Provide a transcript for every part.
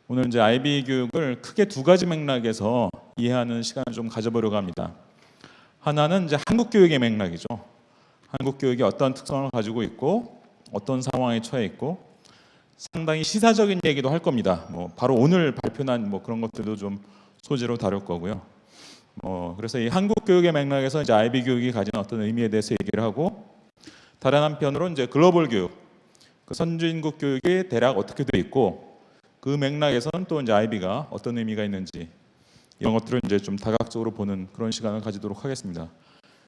오늘 이제 IB 교육을 크게 두 가지 맥락에서 이해하는 시간을 좀 가져보려고 합니다. 하나는 이제 한국 교육의 맥락이죠. 한국 교육이 어떤 특성을 가지고 있고 어떤 상황에 처해 있고 상당히 시사적인 얘기도 할 겁니다. 바로 오늘 발표난 그런 것들도 좀 소재로 다룰 거고요. 그래서 이 한국 교육의 맥락에서 이제 IB 교육이 가진 어떤 의미에 대해서 얘기를 하고, 다른 한편으로 이제 글로벌 교육, 그 선진국 교육이 대략 어떻게 돼 있고 그 맥락에서는 또 이제 IB가 어떤 의미가 있는지 이런 것들을 이제 좀 다각적으로 보는 그런 시간을 가지도록 하겠습니다.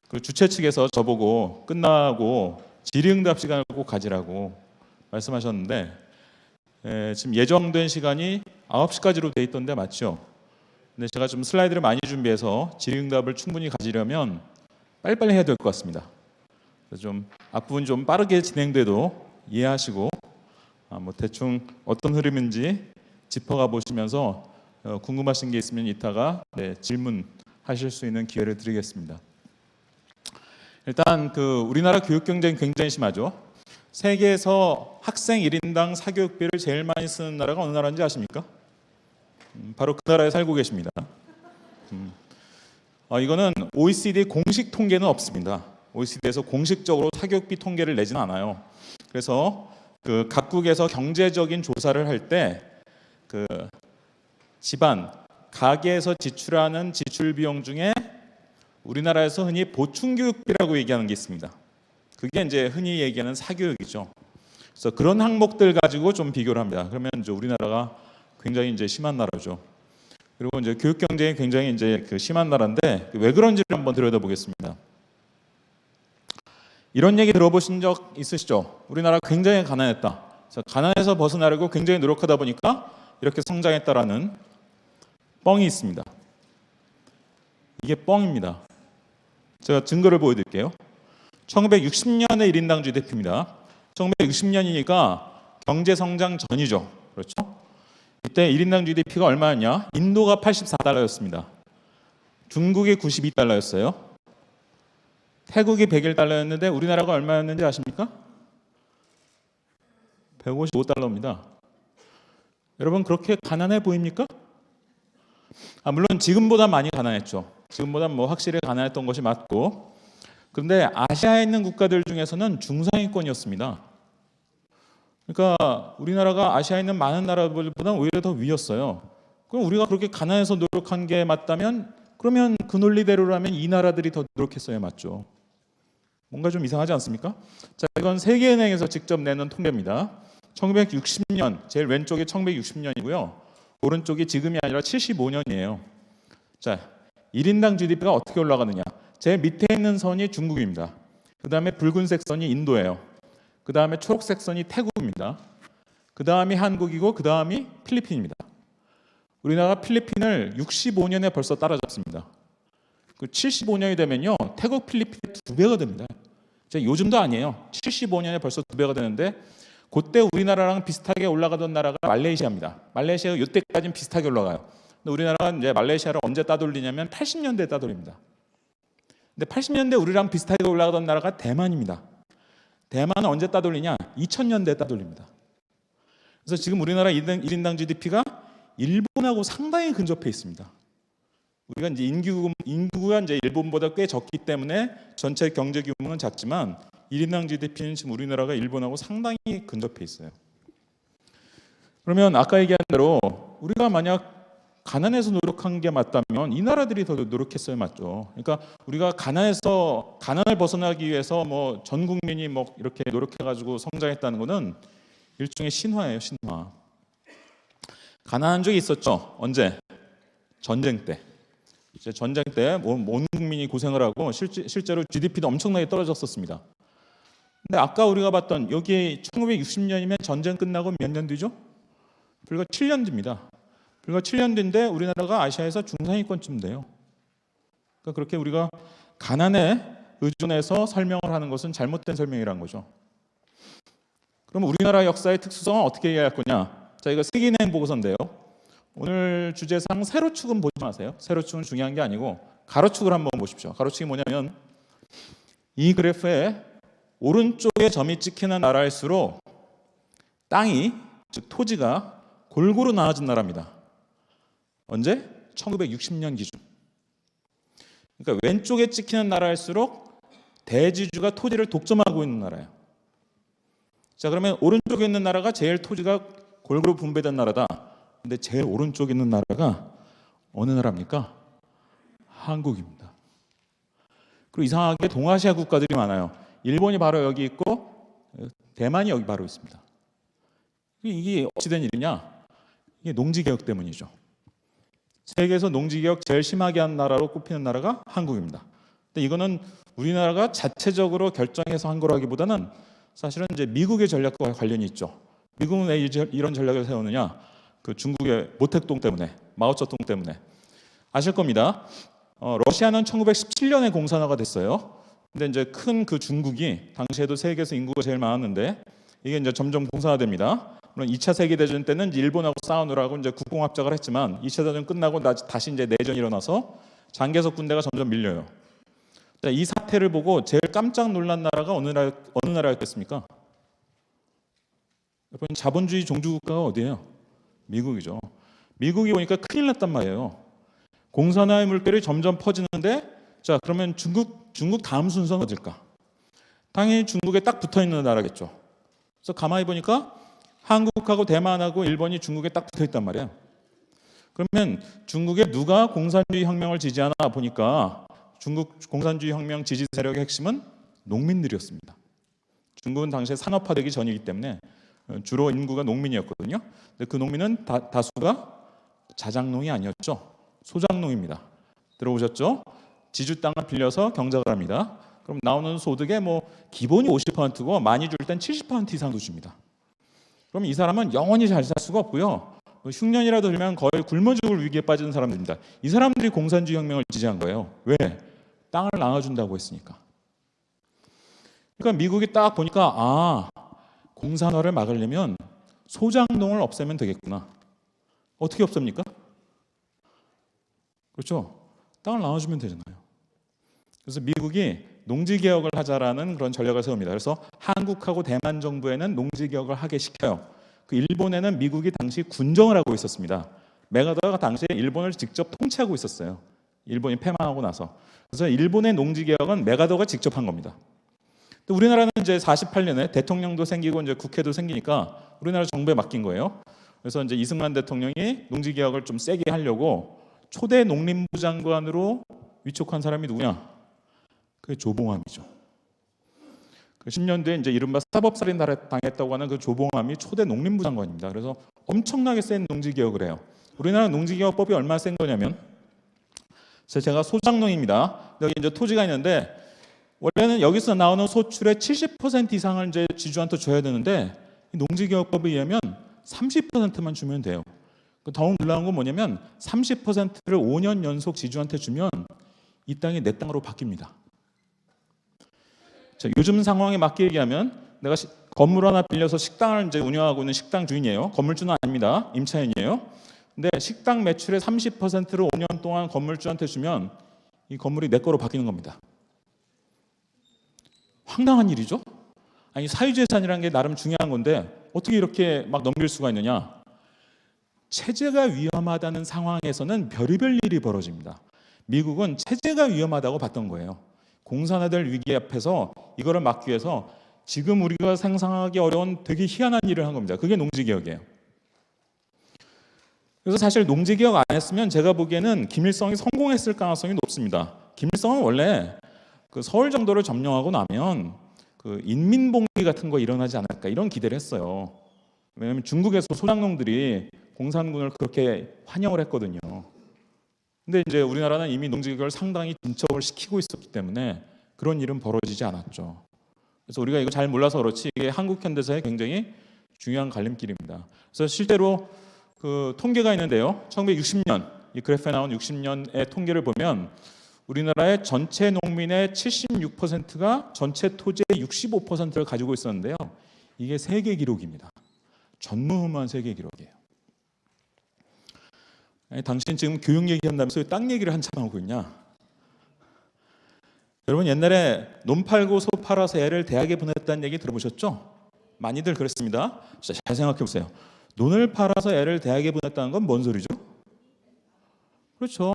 그리고 주최 측에서 저보고 끝나고 질의응답 시간을 꼭 가지라고 말씀하셨는데 지금 예정된 시간이 9시까지로 돼 있던데 맞죠? 근데 제가 좀 슬라이드를 많이 준비해서 질의응답을 충분히 가지려면 빨리빨리 해야 될 것 같습니다. 그래서 좀 앞부분 좀 빠르게 진행돼도 이해하시고 대충 어떤 흐름인지 짚어가 보시면서 궁금하신 게 있으면 이따가 질문하실 수 있는 기회를 드리겠습니다. 일단 우리나라 교육 경쟁이 굉장히 심하죠. 세계에서 학생 1인당 사교육비를 제일 많이 쓰는 나라가 어느 나라인지 아십니까? 바로 그 나라에 살고 계십니다. 이거는 OECD 공식 통계는 없습니다. OECD에서 공식적으로 사교육비 통계를 내지는 않아요. 그래서 각국에서 경제적인 조사를 할 때 집안, 가계에서 지출하는 지출 비용 중에 우리나라에서 흔히 보충교육비라고 얘기하는 게 있습니다. 그게 이제 흔히 얘기하는 사교육이죠. 그래서 그런 항목들 가지고 좀 비교를 합니다. 그러면 이제 우리나라가 굉장히 이제 심한 나라죠. 그리고 이제 교육 경쟁이 굉장히 이제 심한 나라인데 왜 그런지를 한번 들여다보겠습니다. 이런 얘기 들어보신 적 있으시죠? 우리나라 굉장히 가난했다. 그래서 가난에서 벗어나려고 굉장히 노력하다 보니까 이렇게 성장했다라는 뻥이 있습니다. 이게 뻥입니다. 제가 증거를 보여드릴게요. 1960년의 1인당 GDP입니다. 1960년이니까 경제성장 전이죠. 그렇죠? 이때 1인당 GDP가 얼마였냐? 인도가 84달러였습니다. 중국이 92달러였어요. 태국이 101달러였는데 우리나라가 얼마였는지 아십니까? 155달러입니다. 여러분 그렇게 가난해 보입니까? 물론 지금보다 많이 가난했죠. 지금보다 확실히 가난했던 것이 맞고, 그런데 아시아에 있는 국가들 중에서는 중상위권이었습니다. 그러니까 우리나라가 아시아에 있는 많은 나라들보다 오히려 더 위였어요. 그럼 우리가 그렇게 가난해서 노력한 게 맞다면, 그러면 그 논리대로라면 이 나라들이 더 노력했어야 맞죠. 뭔가 좀 이상하지 않습니까? 자, 이건 세계은행에서 직접 내는 통계입니다. 1960년, 제일 왼쪽이 1960년이고요. 오른쪽이 지금이 아니라 75년이에요. 자, 1인당 GDP가 어떻게 올라가느냐? 제일 밑에 있는 선이 중국입니다. 그 다음에 붉은색 선이 인도예요. 그 다음에 초록색 선이 태국입니다. 그 다음이 한국이고 그 다음이 필리핀입니다. 우리나라가 필리핀을 65년에 벌써 따라잡습니다. 75년이 되면요, 태국, 필리핀의 2배가 됩니다. 요즘도 아니에요. 75년에 벌써 2배가 되는데, 그때 우리나라랑 비슷하게 올라가던 나라가 말레이시아입니다. 말레이시아가 이때까지는 비슷하게 올라가요. 근데 우리나라가 이제 말레이시아를 언제 따돌리냐면 80년대에 따돌립니다. 근데 80년대 우리랑 비슷하게 올라가던 나라가 대만입니다. 대만은 언제 따돌리냐? 2000년대에 따돌립니다. 그래서 지금 우리나라 1인당 GDP가 일본하고 상당히 근접해 있습니다. 우리가 이제 인구가 이제 일본보다 꽤 적기 때문에 전체 경제 규모는 작지만 1인당 GDP는 지금 우리나라가 일본하고 상당히 근접해 있어요. 그러면 아까 얘기한 대로 우리가 만약 가난해서 노력한 게 맞다면 이 나라들이 더 노력했어야 맞죠. 그러니까 우리가 가난을 벗어나기 위해서 전 국민이 이렇게 노력해가지고 성장했다는 것은 일종의 신화예요, 신화. 가난한 적이 있었죠. 언제? 전쟁 때. 이제 전쟁 때 온 국민이 고생을 하고 실제로 GDP도 엄청나게 떨어졌었습니다. 근데 아까 우리가 봤던 여기 1960년이면 전쟁 끝나고 몇 년 뒤죠? 불과 7년 뒤입니다. 불과 7년 뒤인데 우리나라가 아시아에서 중상위권쯤 돼요. 그러니까 그렇게 우리가 가난에 의존해서 설명을 하는 것은 잘못된 설명이라는 거죠. 그럼 우리나라 역사의 특수성은 어떻게 이해할 거냐? 자, 이거 세계은행 보고서인데요. 오늘 주제상 세로축은 보지 마세요. 세로축은 중요한 게 아니고 가로축을 한번 보십시오. 가로축이 뭐냐면 이 그래프에 오른쪽에 점이 찍히는 나라일수록 땅이, 즉 토지가 골고루 나눠진 나라입니다. 언제? 1960년 기준. 그러니까 왼쪽에 찍히는 나라일수록 대지주가 토지를 독점하고 있는 나라예요. 자, 그러면 오른쪽에 있는 나라가 제일 토지가 골고루 분배된 나라다. 근데 제일 오른쪽에 있는 나라가 어느 나라입니까? 한국입니다. 그리고 이상하게 동아시아 국가들이 많아요. 일본이 바로 여기 있고 대만이 여기 바로 있습니다. 이게 어찌 된 일이냐? 이게 농지개혁 때문이죠. 세계에서 농지개혁 제일 심하게 한 나라로 꼽히는 나라가 한국입니다. 근데 이거는 우리나라가 자체적으로 결정해서 한 거라기보다는 사실은 이제 미국의 전략과 관련이 있죠. 미국은 왜 이런 전략을 세우느냐? 그 중국의 모택동 때문에, 마오쩌둥 때문에. 아실 겁니다. 러시아는 1917년에 공산화가 됐어요. 근데 이제 큰 그 중국이 당시에도 세계에서 인구가 제일 많았는데 이게 이제 점점 공산화됩니다. 물론 2차 세계대전 때는 일본하고 싸우느라고 이제 국공합작을 했지만 2차 대전 끝나고 다시 이제 내전이 일어나서 장개석 군대가 점점 밀려요. 이 사태를 보고 제일 깜짝 놀란 나라가 어느 나라였겠습니까? 여러분, 자본주의 종주국가가 어디예요? 미국이죠. 미국이 보니까 큰일 났단 말이에요. 공산화의 물결이 점점 퍼지는데, 자, 그러면 중국 다음 순서는 어딜까? 당연히 중국에 딱 붙어 있는 나라겠죠. 그래서 가만히 보니까 한국하고 대만하고 일본이 중국에 딱 붙어 있단 말이에요. 그러면 중국에 누가 공산주의 혁명을 지지하나 보니까 중국 공산주의 혁명 지지 세력의 핵심은 농민들이었습니다. 중국은 당시에 산업화되기 전이기 때문에 주로 인구가 농민이었거든요. 근데 그 농민은 다수가 자장농이 아니었죠. 소장농입니다. 들어보셨죠? 지주 땅을 빌려서 경작을 합니다. 그럼 나오는 소득의 기본이 50%고 많이 줄 땐 70% 이상도 줍니다. 그럼 이 사람은 영원히 잘 살 수가 없고요. 흉년이라도 들면 거의 굶어 죽을 위기에 빠지는 사람들입니다. 이 사람들이 공산주의 혁명을 지지한 거예요. 왜? 땅을 나눠준다고 했으니까. 그러니까 미국이 딱 보니까 공산화를 막으려면 소장농을 없애면 되겠구나. 어떻게 없앱니까? 그렇죠? 땅을 나눠주면 되잖아요. 그래서 미국이 농지개혁을 하자라는 그런 전략을 세웁니다. 그래서 한국하고 대만 정부에는 농지개혁을 하게 시켜요. 그 일본에는 미국이 당시 군정을 하고 있었습니다. 메가더가 당시에 일본을 직접 통치하고 있었어요. 일본이 패망하고 나서. 그래서 일본의 농지개혁은 메가더가 직접 한 겁니다. 근데 우리나라는 이제 48년에 대통령도 생기고 이제 국회도 생기니까 우리나라 정부에 맡긴 거예요. 그래서 이제 이승만 대통령이 농지개혁을 좀 세게 하려고 초대 농림부 장관으로 위촉한 사람이 누구냐? 그게 조봉암이죠. 그 10년대에 이제 이른바 사법살인 당했다고 하는 그 조봉암이 초대 농림부 장관입니다. 그래서 엄청나게 센 농지개혁을 해요. 우리나라 농지개혁법이 얼마나 센 거냐면, 제가 소장농입니다. 여기 이제 토지가 있는데 원래는 여기서 나오는 소출의 70% 이상을 이제 지주한테 줘야 되는데 농지개혁법에 의하면 30%만 주면 돼요. 더 놀라운 건 뭐냐면 30%를 5년 연속 지주한테 주면 이 땅이 내 땅으로 바뀝니다. 자, 요즘 상황에 맞게 얘기하면 내가 건물 하나 빌려서 식당을 이제 운영하고 있는 식당 주인이에요. 건물주는 아닙니다. 임차인이에요. 근데 식당 매출의 30%를 5년 동안 건물주한테 주면 이 건물이 내 거로 바뀌는 겁니다. 황당한 일이죠? 아니, 사유재산이라는 게 나름 중요한 건데 어떻게 이렇게 막 넘길 수가 있느냐? 체제가 위험하다는 상황에서는 별의별 일이 벌어집니다. 미국은 체제가 위험하다고 봤던 거예요. 공산화될 위기 앞에서 이거를 막기 위해서 지금 우리가 상상하기 어려운 되게 희한한 일을 한 겁니다. 그게 농지개혁이에요. 그래서 사실 농지개혁 안 했으면 제가 보기에는 김일성이 성공했을 가능성이 높습니다. 김일성은 원래 그 서울 정도를 점령하고 나면 그 인민봉기 같은 거 일어나지 않을까 이런 기대를 했어요. 왜냐하면 중국에서 소장농들이 공산군을 그렇게 환영을 했거든요. 근데 이제 우리나라는 이미 농지개혁을 상당히 진척을 시키고 있었기 때문에 그런 일은 벌어지지 않았죠. 그래서 우리가 이거 잘 몰라서 그렇지 이게 한국 현대사의 굉장히 중요한 갈림길입니다. 그래서 실제로 그 통계가 있는데요. 1960년 이 그래프에 나온 60년의 통계를 보면 우리나라의 전체 농민의 76%가 전체 토지의 65%를 가지고 있었는데요. 이게 세계 기록입니다. 전무후무한 세계 기록이에요. 아니, 당신 지금 교육 얘기한다면서 왜 땅 얘기를 한참 하고 있냐? 여러분 옛날에 논 팔고 소 팔아서 애를 대학에 보냈다는 얘기 들어보셨죠? 많이들 그랬습니다. 잘 생각해 보세요. 논을 팔아서 애를 대학에 보냈다는 건 뭔 소리죠? 그렇죠.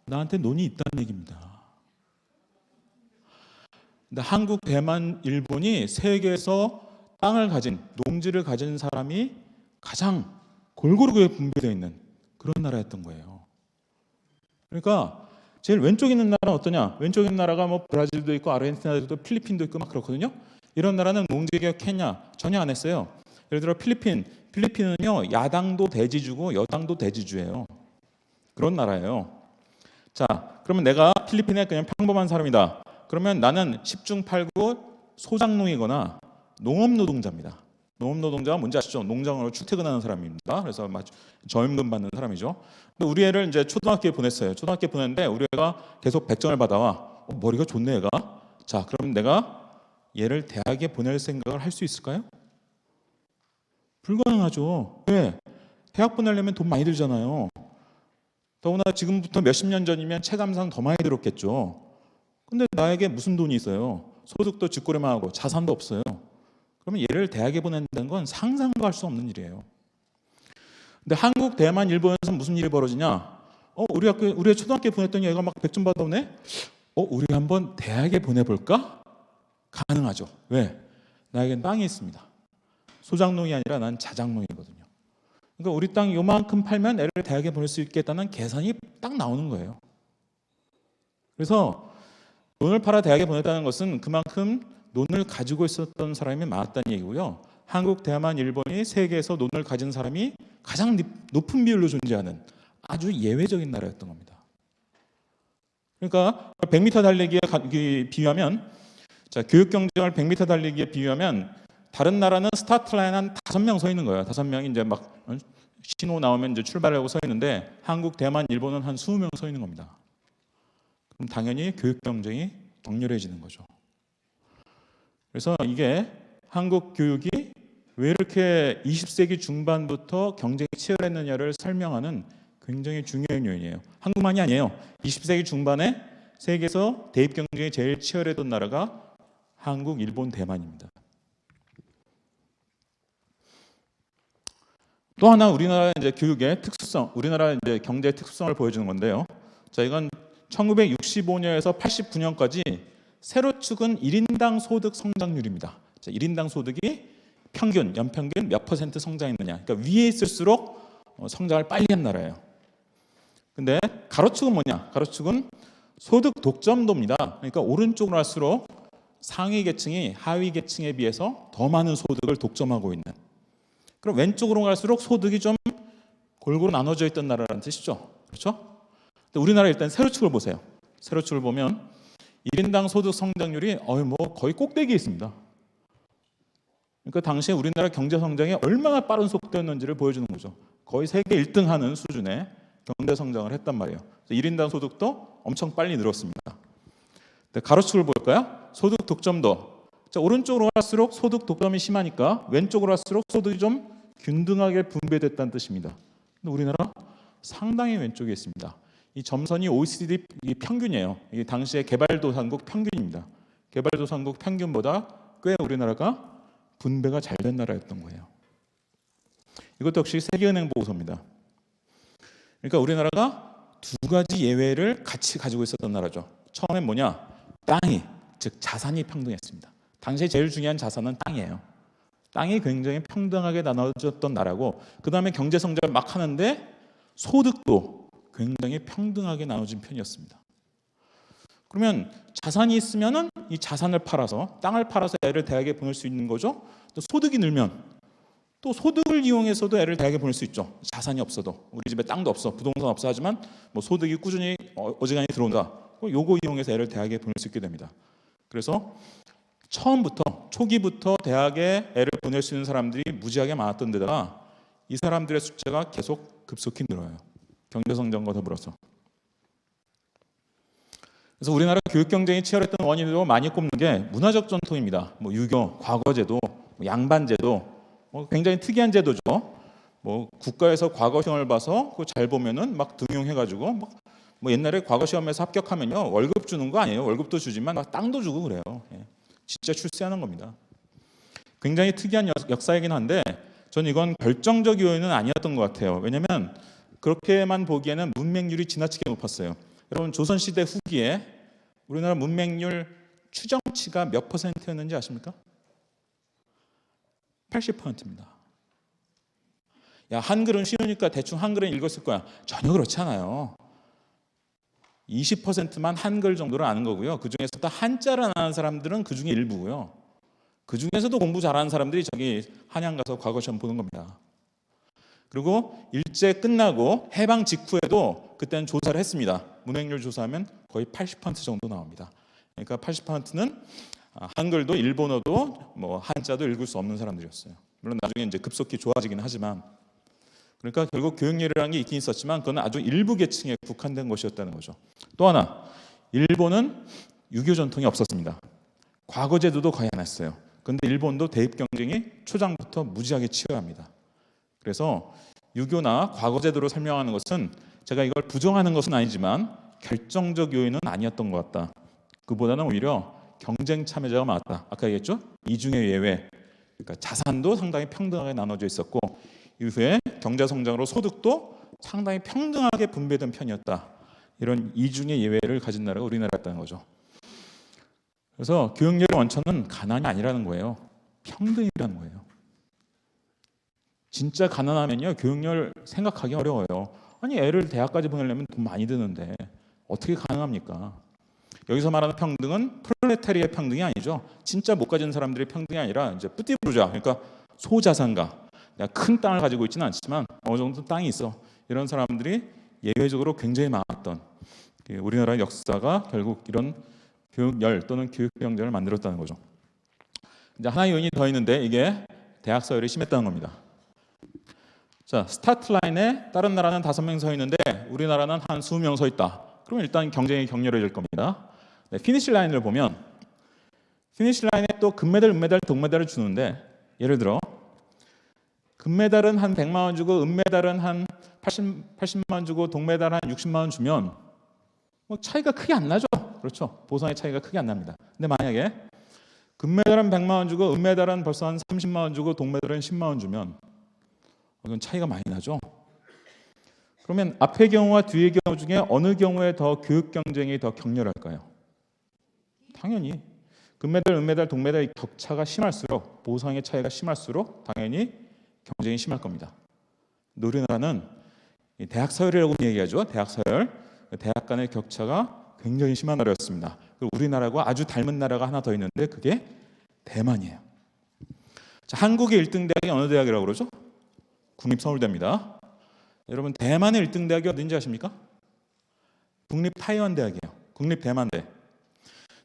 나한테 논이 있다는 얘기입니다. 근데 한국, 대만, 일본이 세계에서 땅을 가진, 농지를 가진 사람이 가장 골고루 분배되어 있는 그런 나라였던 거예요. 그러니까 제일 왼쪽에 있는 나라는 어떠냐? 왼쪽에 있는 나라가 뭐 브라질도 있고 아르헨티나도 있고 필리핀도 있고 막 그렇거든요. 이런 나라는 농지개혁 케냐 전혀 안 했어요. 예를 들어 필리핀은요 야당도 대지주고 여당도 대지주예요. 그런 나라예요. 자, 그러면 내가 필리핀에 그냥 평범한 사람이다. 그러면 나는 10중 8구 소작농이거나 농업노동자입니다. 농업노동자가 뭔지 아시죠? 농장으로 출퇴근하는 사람입니다. 그래서 저임금 받는 사람이죠. 근데 우리 애를 이제 초등학교에 보냈어요. 초등학교에 보냈는데 우리 애가 계속 100점을 받아와. 머리가 좋네 애가. 자, 그럼 내가 얘를 대학에 보낼 생각을 할 수 있을까요? 불가능하죠. 왜? 대학 보내려면 돈 많이 들잖아요. 더구나 지금부터 몇십 년 전이면 체감상 더 많이 들었겠죠. 근데 나에게 무슨 돈이 있어요? 소득도 쥐꼬리만 하고 자산도 없어요. 그러면 얘를 대학에 보낸다는 건 상상도 할 수 없는 일이에요. 근데 한국, 대만, 일본에서 무슨 일이 벌어지냐? 우리 초등학교에 보냈더니 얘가 막 100점 받아오네? 우리 한번 대학에 보내볼까? 가능하죠. 왜? 나에겐 땅이 있습니다. 소작농이 아니라 난 자작농이거든요. 그러니까 우리 땅 요만큼 팔면 애를 대학에 보낼 수 있겠다는 계산이 딱 나오는 거예요. 그래서 논을 팔아 대학에 보냈다는 것은 그만큼 논을 가지고 있었던 사람이 많았다는 얘기고요. 한국, 대만, 일본이 세계에서 논을 가진 사람이 가장 높은 비율로 존재하는 아주 예외적인 나라였던 겁니다. 그러니까 100m 달리기에 비유하면, 자, 교육 경쟁을 100m 달리기에 비유하면 다른 나라는 스타트 라인 한 5명 서 있는 거예요. 5명이 이제 막 신호 나오면 이제 출발하고 서 있는데 한국, 대만, 일본은 한 20명 서 있는 겁니다. 그럼 당연히 교육 경쟁이 격렬해지는 거죠. 그래서 이게 한국 교육이 왜 이렇게 20세기 중반부터 경쟁이 치열했느냐를 설명하는 굉장히 중요한 요인이에요. 한국만이 아니에요. 20세기 중반에 세계에서 대입 경쟁이 제일 치열했던 나라가 한국, 일본, 대만입니다. 또 하나 우리나라 이제 교육의 특수성, 우리나라 이제 경제의 특수성을 보여주는 건데요. 자, 이건 1965년에서 89년까지 세로축은 1인당 소득 성장률입니다. 자, 1인당 소득이 평균, 연평균 몇 % 성장했느냐. 그러니까 위에 있을수록 성장을 빨리 한 나라예요. 근데 가로축은 뭐냐? 가로축은 소득 독점도입니다. 그러니까 오른쪽으로 할수록 상위 계층이 하위 계층에 비해서 더 많은 소득을 독점하고 있는. 그럼 왼쪽으로 갈수록 소득이 좀 골고루 나눠져 있던 나라라는 뜻이죠. 그렇죠? 근데 우리나라 일단 세로축을 보세요. 세로축을 보면 1인당 소득 성장률이 거의 꼭대기에 있습니다. 그러니까 당시에 우리나라 경제 성장이 얼마나 빠른 속도였는지를 보여주는 거죠. 거의 세계 1등 하는 수준의 경제 성장을 했단 말이에요. 1인당 소득도 엄청 빨리 늘었습니다. 가로축을 볼까요? 소득 독점도. 자, 오른쪽으로 갈수록 소득 독점이 심하니까 왼쪽으로 갈수록 소득이 좀 균등하게 분배됐다는 뜻입니다. 근데 우리나라 상당히 왼쪽에 있습니다. 이 점선이 OECD 평균이에요. 이게 당시의 개발도상국 평균입니다. 개발도상국 평균보다 꽤 우리나라가 분배가 잘 된 나라였던 거예요. 이것도 역시 세계은행 보고서입니다. 그러니까 우리나라가 두 가지 예외를 같이 가지고 있었던 나라죠. 처음엔 뭐냐? 땅이, 즉 자산이 평등했습니다. 당시에 제일 중요한 자산은 땅이에요. 땅이 굉장히 평등하게 나눠졌던 나라고, 그 다음에 경제 성장을 막 하는데 소득도 굉장히 평등하게 나눠진 편이었습니다. 그러면 자산이 있으면은 이 자산을 팔아서, 땅을 팔아서 애를 대학에 보낼 수 있는 거죠. 또 소득이 늘면 또 소득을 이용해서도 애를 대학에 보낼 수 있죠. 자산이 없어도, 우리 집에 땅도 없어, 부동산 없어 하지만 뭐 소득이 꾸준히 어지간히 들어온다. 요거 이용해서 애를 대학에 보낼 수 있게 됩니다. 그래서 처음부터, 초기부터 대학에 애를 보낼 수 있는 사람들이 무지하게 많았던 데다가 이 사람들의 숫자가 계속 급속히 늘어요. 경제 성장과 더불어서. 그래서 우리나라 교육 경쟁이 치열했던 원인으로 많이 꼽는 게 문화적 전통입니다. 뭐 유교, 과거제도, 양반제도, 굉장히 특이한 제도죠. 뭐 국가에서 과거 시험을 봐서 그거 잘 보면은 막 등용해가지고 뭐 옛날에 과거 시험에서 합격하면요 월급 주는 거 아니에요. 월급도 주지만 막 땅도 주고 그래요. 진짜 출세하는 겁니다. 굉장히 특이한 역사이긴 한데 전 이건 결정적 요인은 아니었던 것 같아요. 왜냐하면 그렇게만 보기에는 문맹률이 지나치게 높았어요. 여러분 조선시대 후기에 우리나라 문맹률 추정치가 몇 %였는지 아십니까? 80%입니다. 야, 한글은 쉬우니까 대충 한글은 읽었을 거야. 전혀 그렇지 않아요. 20%만 한글 정도를 아는 거고요. 그중에서도 한자를 아는 사람들은 그중에 일부고요. 그중에서도 공부 잘하는 사람들이 저기 한양 가서 과거 시험 보는 겁니다. 그리고 일제 끝나고 해방 직후에도 그때는 조사를 했습니다. 문맹률 조사하면 거의 80% 정도 나옵니다. 그러니까 80%는 한글도 일본어도 뭐 한자도 읽을 수 없는 사람들이었어요. 물론 나중에 이제 급속히 좋아지긴 하지만, 그러니까 결국 교육열이라는 게 있긴 있었지만 그건 아주 일부 계층에 국한된 것이었다는 거죠. 또 하나, 일본은 유교 전통이 없었습니다. 과거 제도도 거의 안 했어요. 그런데 일본도 대입 경쟁이 초장부터 무지하게 치열합니다. 그래서 유교나 과거 제도로 설명하는 것은 제가 이걸 부정하는 것은 아니지만 결정적 요인은 아니었던 것 같다. 그보다는 오히려 경쟁 참여자가 많았다. 아까 얘기했죠? 이중의 예외. 그러니까 자산도 상당히 평등하게 나눠져 있었고 이후에 경제 성장으로 소득도 상당히 평등하게 분배된 편이었다. 이런 이중의 예외를 가진 나라가 우리나라였다는 거죠. 그래서 교육열의 원천은 가난이 아니라는 거예요. 평등이라는 거예요. 진짜 가난하면요 교육열 생각하기 어려워요. 아니 애를 대학까지 보내려면 돈 많이 드는데 어떻게 가능합니까? 여기서 말하는 평등은 프롤레타리아의 평등이 아니죠. 진짜 못 가진 사람들의 평등이 아니라 이제 뿌띠부르자, 그러니까 소자산가, 내가 큰 땅을 가지고 있지는 않지만 어느 정도 땅이 있어, 이런 사람들이 예외적으로 굉장히 많았던 우리나라의 역사가 결국 이런 교육열 또는 교육경쟁을 만들었다는 거죠. 이제 하나의 요인이 더 있는데 이게 대학 서열이 심했다는 겁니다. 자, 스타트 라인에 다른 나라는 5명 서 있는데 우리나라는 한 20명 서 있다. 그러면 일단 경쟁이 격렬해질 겁니다. 네, 피니시 라인을 보면 피니시 라인에 또 금메달, 은메달, 동메달을 주는데 예를 들어 금메달은 한 100만 원 주고 은메달은 한 80만 원 주고 동메달 한 60만 원 주면 뭐 차이가 크게 안 나죠. 그렇죠. 보상의 차이가 크게 안 납니다. 근데 만약에 금메달은 100만 원 주고 은메달은 벌써 한 30만 원 주고 동메달은 10만 원 주면 이건 차이가 많이 나죠. 그러면 앞의 경우와 뒤의 경우 중에 어느 경우에 더 교육 경쟁이 더 격렬할까요? 당연히 금메달, 은메달, 동메달 격차가 심할수록, 보상의 차이가 심할수록 당연히 경쟁이 심할 겁니다. 우리나라는 대학 서열이라고 얘기하죠. 대학 서열, 대학 간의 격차가 굉장히 심한 나라였습니다. 그리고 우리나라하고 아주 닮은 나라가 하나 더 있는데 그게 대만이에요. 자, 한국의 1등 대학이 어느 대학이라고 그러죠? 국립서울대입니다. 여러분 대만의 1등 대학이 어딘지 아십니까? 국립타이완대학이에요. 국립대만대.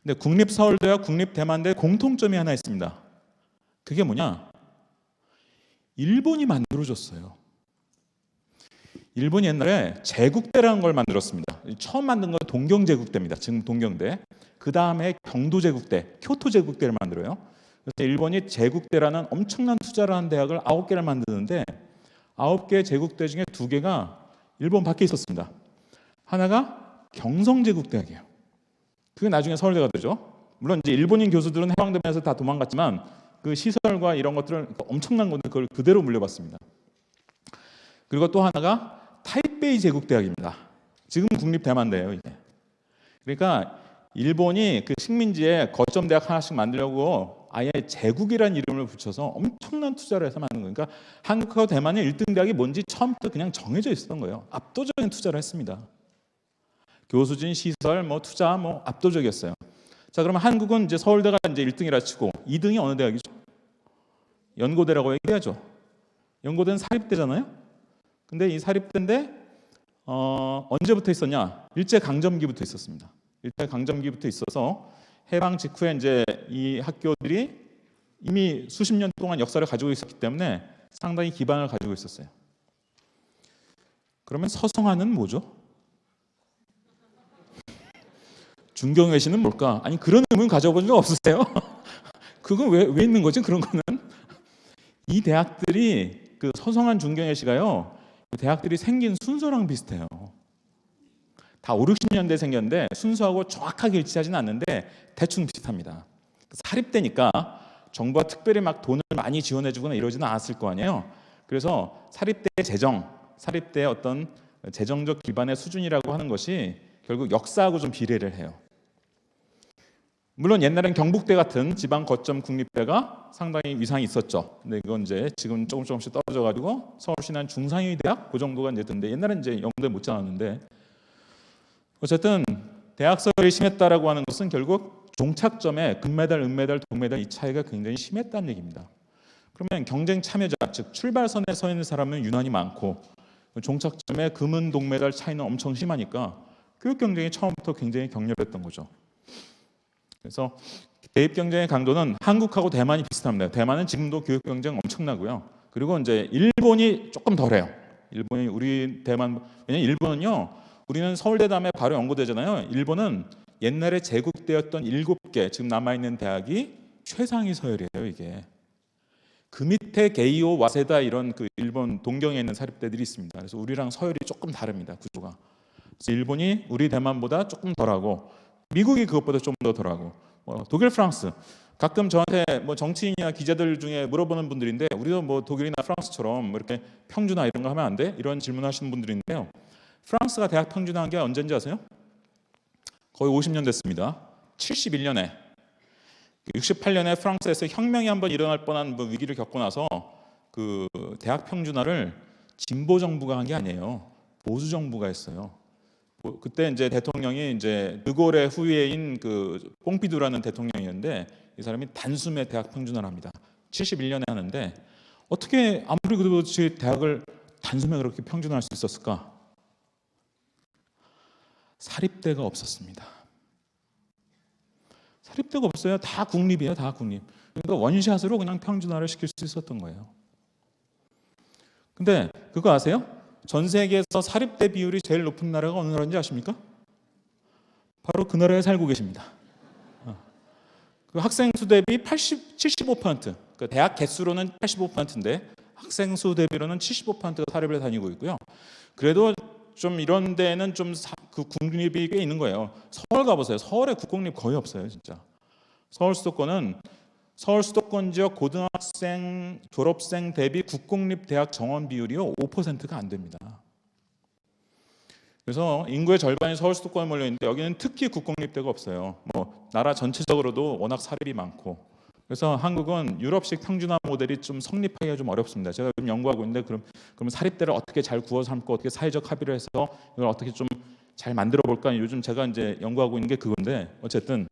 근데 국립서울대와 국립대만대 공통점이 하나 있습니다. 그게 뭐냐? 일본이 만들어줬어요. 일본이 옛날에 제국대라는 걸 만들었습니다. 처음 만든 건 동경제국대입니다. 지금 동경대. 그 다음에 경도제국대, 교토제국대를 만들어요. 그래서 일본이 제국대라는 엄청난 투자를 한 대학을 9개를 만드는데 9개 제국대 중에 2개가 일본 밖에 있었습니다. 하나가 경성제국대학이에요. 그게 나중에 서울대가 되죠. 물론 이제 일본인 교수들은 해방되면서 다 도망갔지만 그 시설과 이런 것들을 엄청난 것들 그걸 그대로 물려받습니다. 그리고 또 하나가 타이베이 제국대학입니다. 지금 국립대만대예요, 이게. 그러니까 일본이 그 식민지에 거점 대학 하나씩 만들려고 아예 제국이라는 이름을 붙여서 엄청난 투자를 해서 만든 거예요. 그러니까 한국하고 대만의 1등 대학이 뭔지 처음부터 그냥 정해져 있었던 거예요. 압도적인 투자를 했습니다. 교수진, 시설, 뭐 투자, 뭐 압도적이었어요. 자, 그러면 한국은 이제 서울대가 이제 1등이라 치고 2등이 어느 대학이죠? 연고대라고 얘기하죠. 연고대는 사립대잖아요. 근데 이 사립대인데 언제부터 있었냐? 일제 강점기부터 있었습니다. 일제 강점기부터 있어서 해방 직후에 이제 이 학교들이 이미 수십 년 동안 역사를 가지고 있었기 때문에 상당히 기반을 가지고 있었어요. 그러면 서성하는 뭐죠? 중경외시는 뭘까? 아니 그런 의문 가져본 적 없으세요? 그건 왜 있는 거지? 그런 거는 이 대학들이 그 서성한 중경외시가요. 대학들이 생긴 순서랑 비슷해요. 다 5, 60년대 생겼는데 순서하고 정확하게 일치하지는 않는데 대충 비슷합니다. 사립대니까 정부가 특별히 막 돈을 많이 지원해주거나 이러지는 않았을 거 아니에요. 그래서 사립대 재정, 사립대의 어떤 재정적 기반의 수준이라고 하는 것이 결국 역사하고 좀 비례를 해요. 물론 옛날엔 경북대 같은 지방 거점 국립대가 상당히 위상이 있었죠. 근데 이건 이제 지금 조금씩 떨어져가지고 서울시는 한 중상위대학 그 정도가 이제 된데 옛날엔 이제 영대 못 지않았는데 어쨌든 대학 서열이 심했다라고 하는 것은 결국 종착점에 금메달, 은메달, 동메달 이 차이가 굉장히 심했다는 얘기입니다. 그러면 경쟁 참여자, 즉 출발선에 서 있는 사람은 유난히 많고 종착점에 금은, 동메달 차이는 엄청 심하니까 교육 경쟁이 처음부터 굉장히 격렬했던 거죠. 그래서 대입 경쟁의 강도는 한국하고 대만이 비슷합니다. 대만은 지금도 교육 경쟁 엄청나고요. 그리고 이제 일본이 조금 덜해요. 일본이 우리 대만 왜냐면 일본은요. 우리는 서울대 다음에 바로 연고대잖아요. 일본은 옛날에 제국대였던 7개 지금 남아 있는 대학이 최상위 서열이에요. 이게 그 밑에 게이오, 와세다 이런 그 일본 동경에 있는 사립대들이 있습니다. 그래서 우리랑 서열이 조금 다릅니다. 구조가. 그래서 일본이 우리 대만보다 조금 덜하고 미국이 그것보다 좀 더 덜하고 독일, 프랑스 가끔 저한테 뭐 정치인이나 기자들 중에 물어보는 분들인데 우리도 뭐 독일이나 프랑스처럼 뭐 이렇게 평준화 이런 거 하면 안 돼? 이런 질문하시는 분들인데요. 프랑스가 대학 평준화한 게 언제인지 아세요? 거의 50년 됐습니다. 71년에 68년에 프랑스에서 혁명이 한번 일어날 뻔한 뭐 위기를 겪고 나서 그 대학 평준화를 진보 정부가 한 게 아니에요. 보수 정부가 했어요. 그때 이제 대통령이 이제 드골의 후예인 그 뽕피두라는 대통령이었는데 이 사람이 단숨에 대학 평준화를 합니다. 71년에 하는데 어떻게 아무리 그래도 대학을 단숨에 그렇게 평준화할 수 있었을까? 사립대가 없었습니다. 사립대가 없어요. 다 국립이에요. 다 국립. 그러니까 원샷으로 그냥 평준화를 시킬 수 있었던 거예요. 근데 그거 아세요? 전 세계에서 사립대 비율이 제일 높은 나라가 어느 나라인지 아십니까? 바로 그 나라에 살고 계십니다. 그 학생 수 대비 75%, 그 대학 개수로는 85%인데 학생 수 대비로는 75%가 사립을 다니고 있고요. 그래도 좀 이런 데는 좀 그 국립이 꽤 있는 거예요. 서울 가보세요. 서울에 국공립 거의 없어요, 진짜. 서울 수도권 지역 고등학생 졸업생 대비 국공립 대학 정원 비율이요 5%가 안 됩니다. 그래서 인구의 절반이 서울 수도권에 몰려 있는데 여기는 특히 국공립대가 없어요. 뭐 나라 전체적으로도 워낙 사립이 많고 그래서 한국은 유럽식 평준화 모델이 좀 성립하기가 좀 어렵습니다. 제가 좀 연구하고 있는데 그럼 사립대를 어떻게 잘 구워 삼고 어떻게 사회적 합의를 해서 이걸 어떻게 좀 잘 만들어 볼까? 요즘 제가 이제 연구하고 있는 게 그건데 어쨌든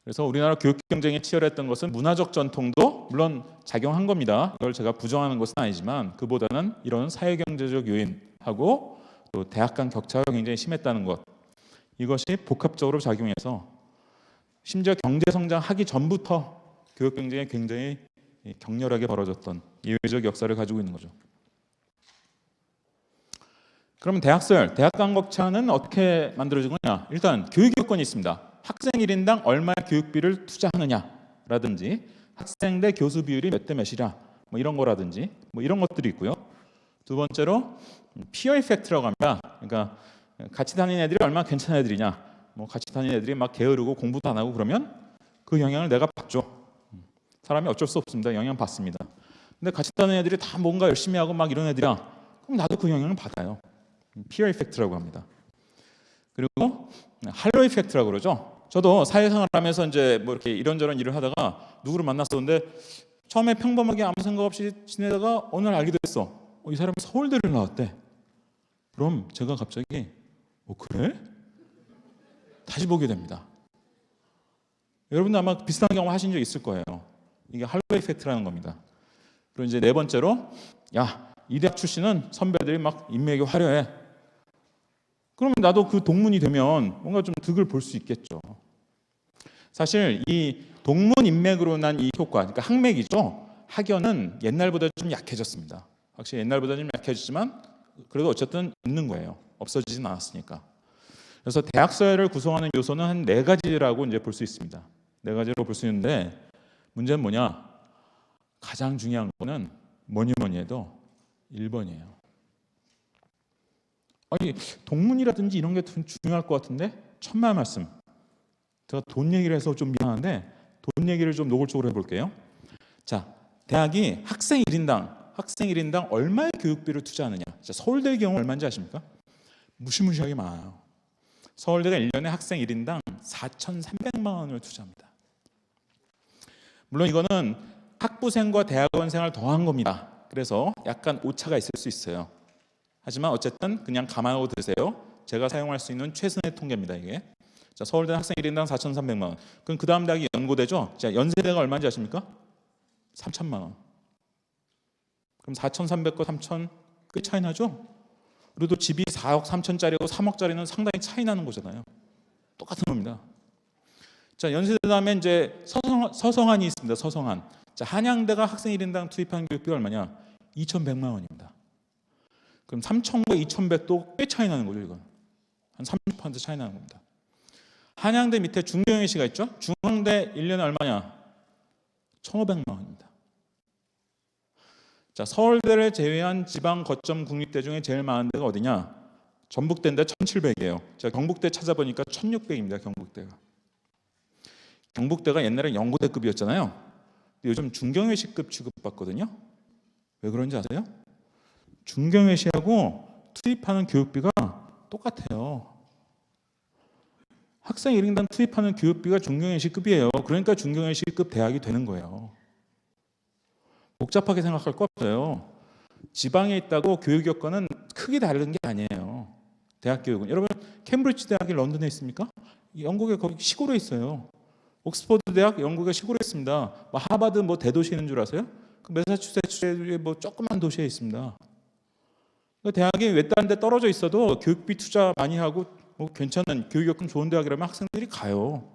그래서 우리나라 교육 경쟁이 치열했던 것은 문화적 전통도 물론 작용한 겁니다. 이걸 제가 부정하는 것은 아니지만 그보다는 이런 사회 경제적 요인하고 또 대학 간 격차가 굉장히 심했다는 것 이것이 복합적으로 작용해서 심지어 경제 성장하기 전부터 교육 경쟁이 굉장히 격렬하게 벌어졌던 이회적 역사를 가지고 있는 거죠. 그러면 대학 간 격차는 어떻게 만들어진 거냐? 일단 교육 요건이 있습니다. 학생 1인당 얼마의 교육비를 투자하느냐라든지 학생 대 교수 비율이 몇 대 몇이냐 뭐 이런 거라든지 뭐 이런 것들이 있고요. 두 번째로 피어 이펙트라고 합니다. 그러니까 같이 다니는 애들이 얼마나 괜찮은 애들이냐. 뭐 같이 다니는 애들이 막 게으르고 공부도 안 하고 그러면 그 영향을 내가 받죠. 사람이 어쩔 수 없습니다. 영향 받습니다. 근데 같이 다니는 애들이 다 뭔가 열심히 하고 막 이런 애들이야. 그럼 나도 그 영향을 받아요. 피어 이펙트라고 합니다. 그리고 할로 이펙트라고 그러죠. 저도 사회생활 하면서 이제 뭐 이렇게 이런저런 일을 하다가 누구를 만났었는데 처음에 평범하게 아무 생각 없이 지내다가 어느 날 알게 됐어. 이 사람이 서울대를 나왔대. 그럼 제가 갑자기 그래? 다시 보게 됩니다. 여러분도 아마 비슷한 경험 하신 적 있을 거예요. 이게 할로 이펙트라는 겁니다. 그리고 이제 네 번째로 이 대학 출신은 선배들이 막 인맥이 화려해. 그러면 나도 그 동문이 되면 뭔가 좀 득을 볼 수 있겠죠. 사실 이 동문 인맥으로 난 이 효과, 그러니까 학맥이죠. 학연은 옛날보다 좀 약해졌습니다. 확실히 옛날보다 좀 약해졌지만 그래도 어쨌든 있는 거예요. 없어지진 않았으니까. 그래서 대학 서열을 구성하는 요소는 한 4가지라고 이제 볼 수 있습니다. 4가지로 볼 수 있는데 문제는 뭐냐? 가장 중요한 거는 뭐니 해도 1번이에요. 아니 동문이라든지 이런 게 좀 중요할 것 같은데 천만 말씀. 제가 돈 얘기를 해서 좀 미안한데 돈 얘기를 좀 노골적으로 해볼게요. 자, 대학이 학생 1인당 얼마의 교육비를 투자하느냐. 자, 서울대의 경우 얼마인지 아십니까? 무시무시하게 많아요. 서울대가 1년에 학생 1인당 4,300만 원을 투자합니다. 물론 이거는 학부생과 대학원생을 더한 겁니다. 그래서 약간 오차가 있을 수 있어요. 하지만 어쨌든 그냥 감안하고 드세요. 제가 사용할 수 있는 최선의 통계입니다. 이게. 자, 서울대 학생 1인당 4,300만 원. 그럼 그 다음 대학이 연고대죠. 자, 연세대가 얼마인지 아십니까? 3,000만 원. 그럼 4,300과 3,000 꽤 차이 나죠? 그리고 또 집이 4억 3천짜리고 3억짜리는 상당히 차이 나는 거잖아요. 똑같은 겁니다. 자, 연세대 다음에 이제 서성한이 있습니다. 서성한. 자, 한양대가 학생 1인당 투입한 교육비가 얼마냐? 2,100만 원입니다. 그럼 3,000과 2,100도 꽤 차이 나는 거죠, 이건. 한 30% 차이 나는 겁니다. 한양대 밑에 중경외시가 있죠? 중앙대 1년에 얼마냐? 1,500만 원입니다. 자, 서울대를 제외한 지방 거점 국립대 중에 제일 많은 데가 어디냐? 전북대인데 1,700이에요. 제가 경북대 찾아보니까 1,600입니다. 경북대가 옛날에 연고대급이었잖아요. 근데 요즘 중경외시급 취급받거든요. 왜 그런지 아세요? 중경외시하고 투입하는 교육비가 똑같아요. 학생 1인당 투입하는 교육비가 중경외시급이에요. 그러니까 중경외시급 대학이 되는 거예요. 복잡하게 생각할 거 없어요. 지방에 있다고 교육 여건은 크게 다른 게 아니에요. 대학 교육은. 여러분, 캠브리지 대학이 런던에 있습니까? 영국에 거기 시골에 있어요. 옥스퍼드 대학 영국에 시골에 있습니다. 하버드 대도시에 있는 줄 아세요? 그 매사추세츠의 조그만 도시에 있습니다. 대학이 외딴 데 떨어져 있어도 교육비 투자 많이 하고 괜찮은 교육 여건 좋은 대학이라면 학생들이 가요.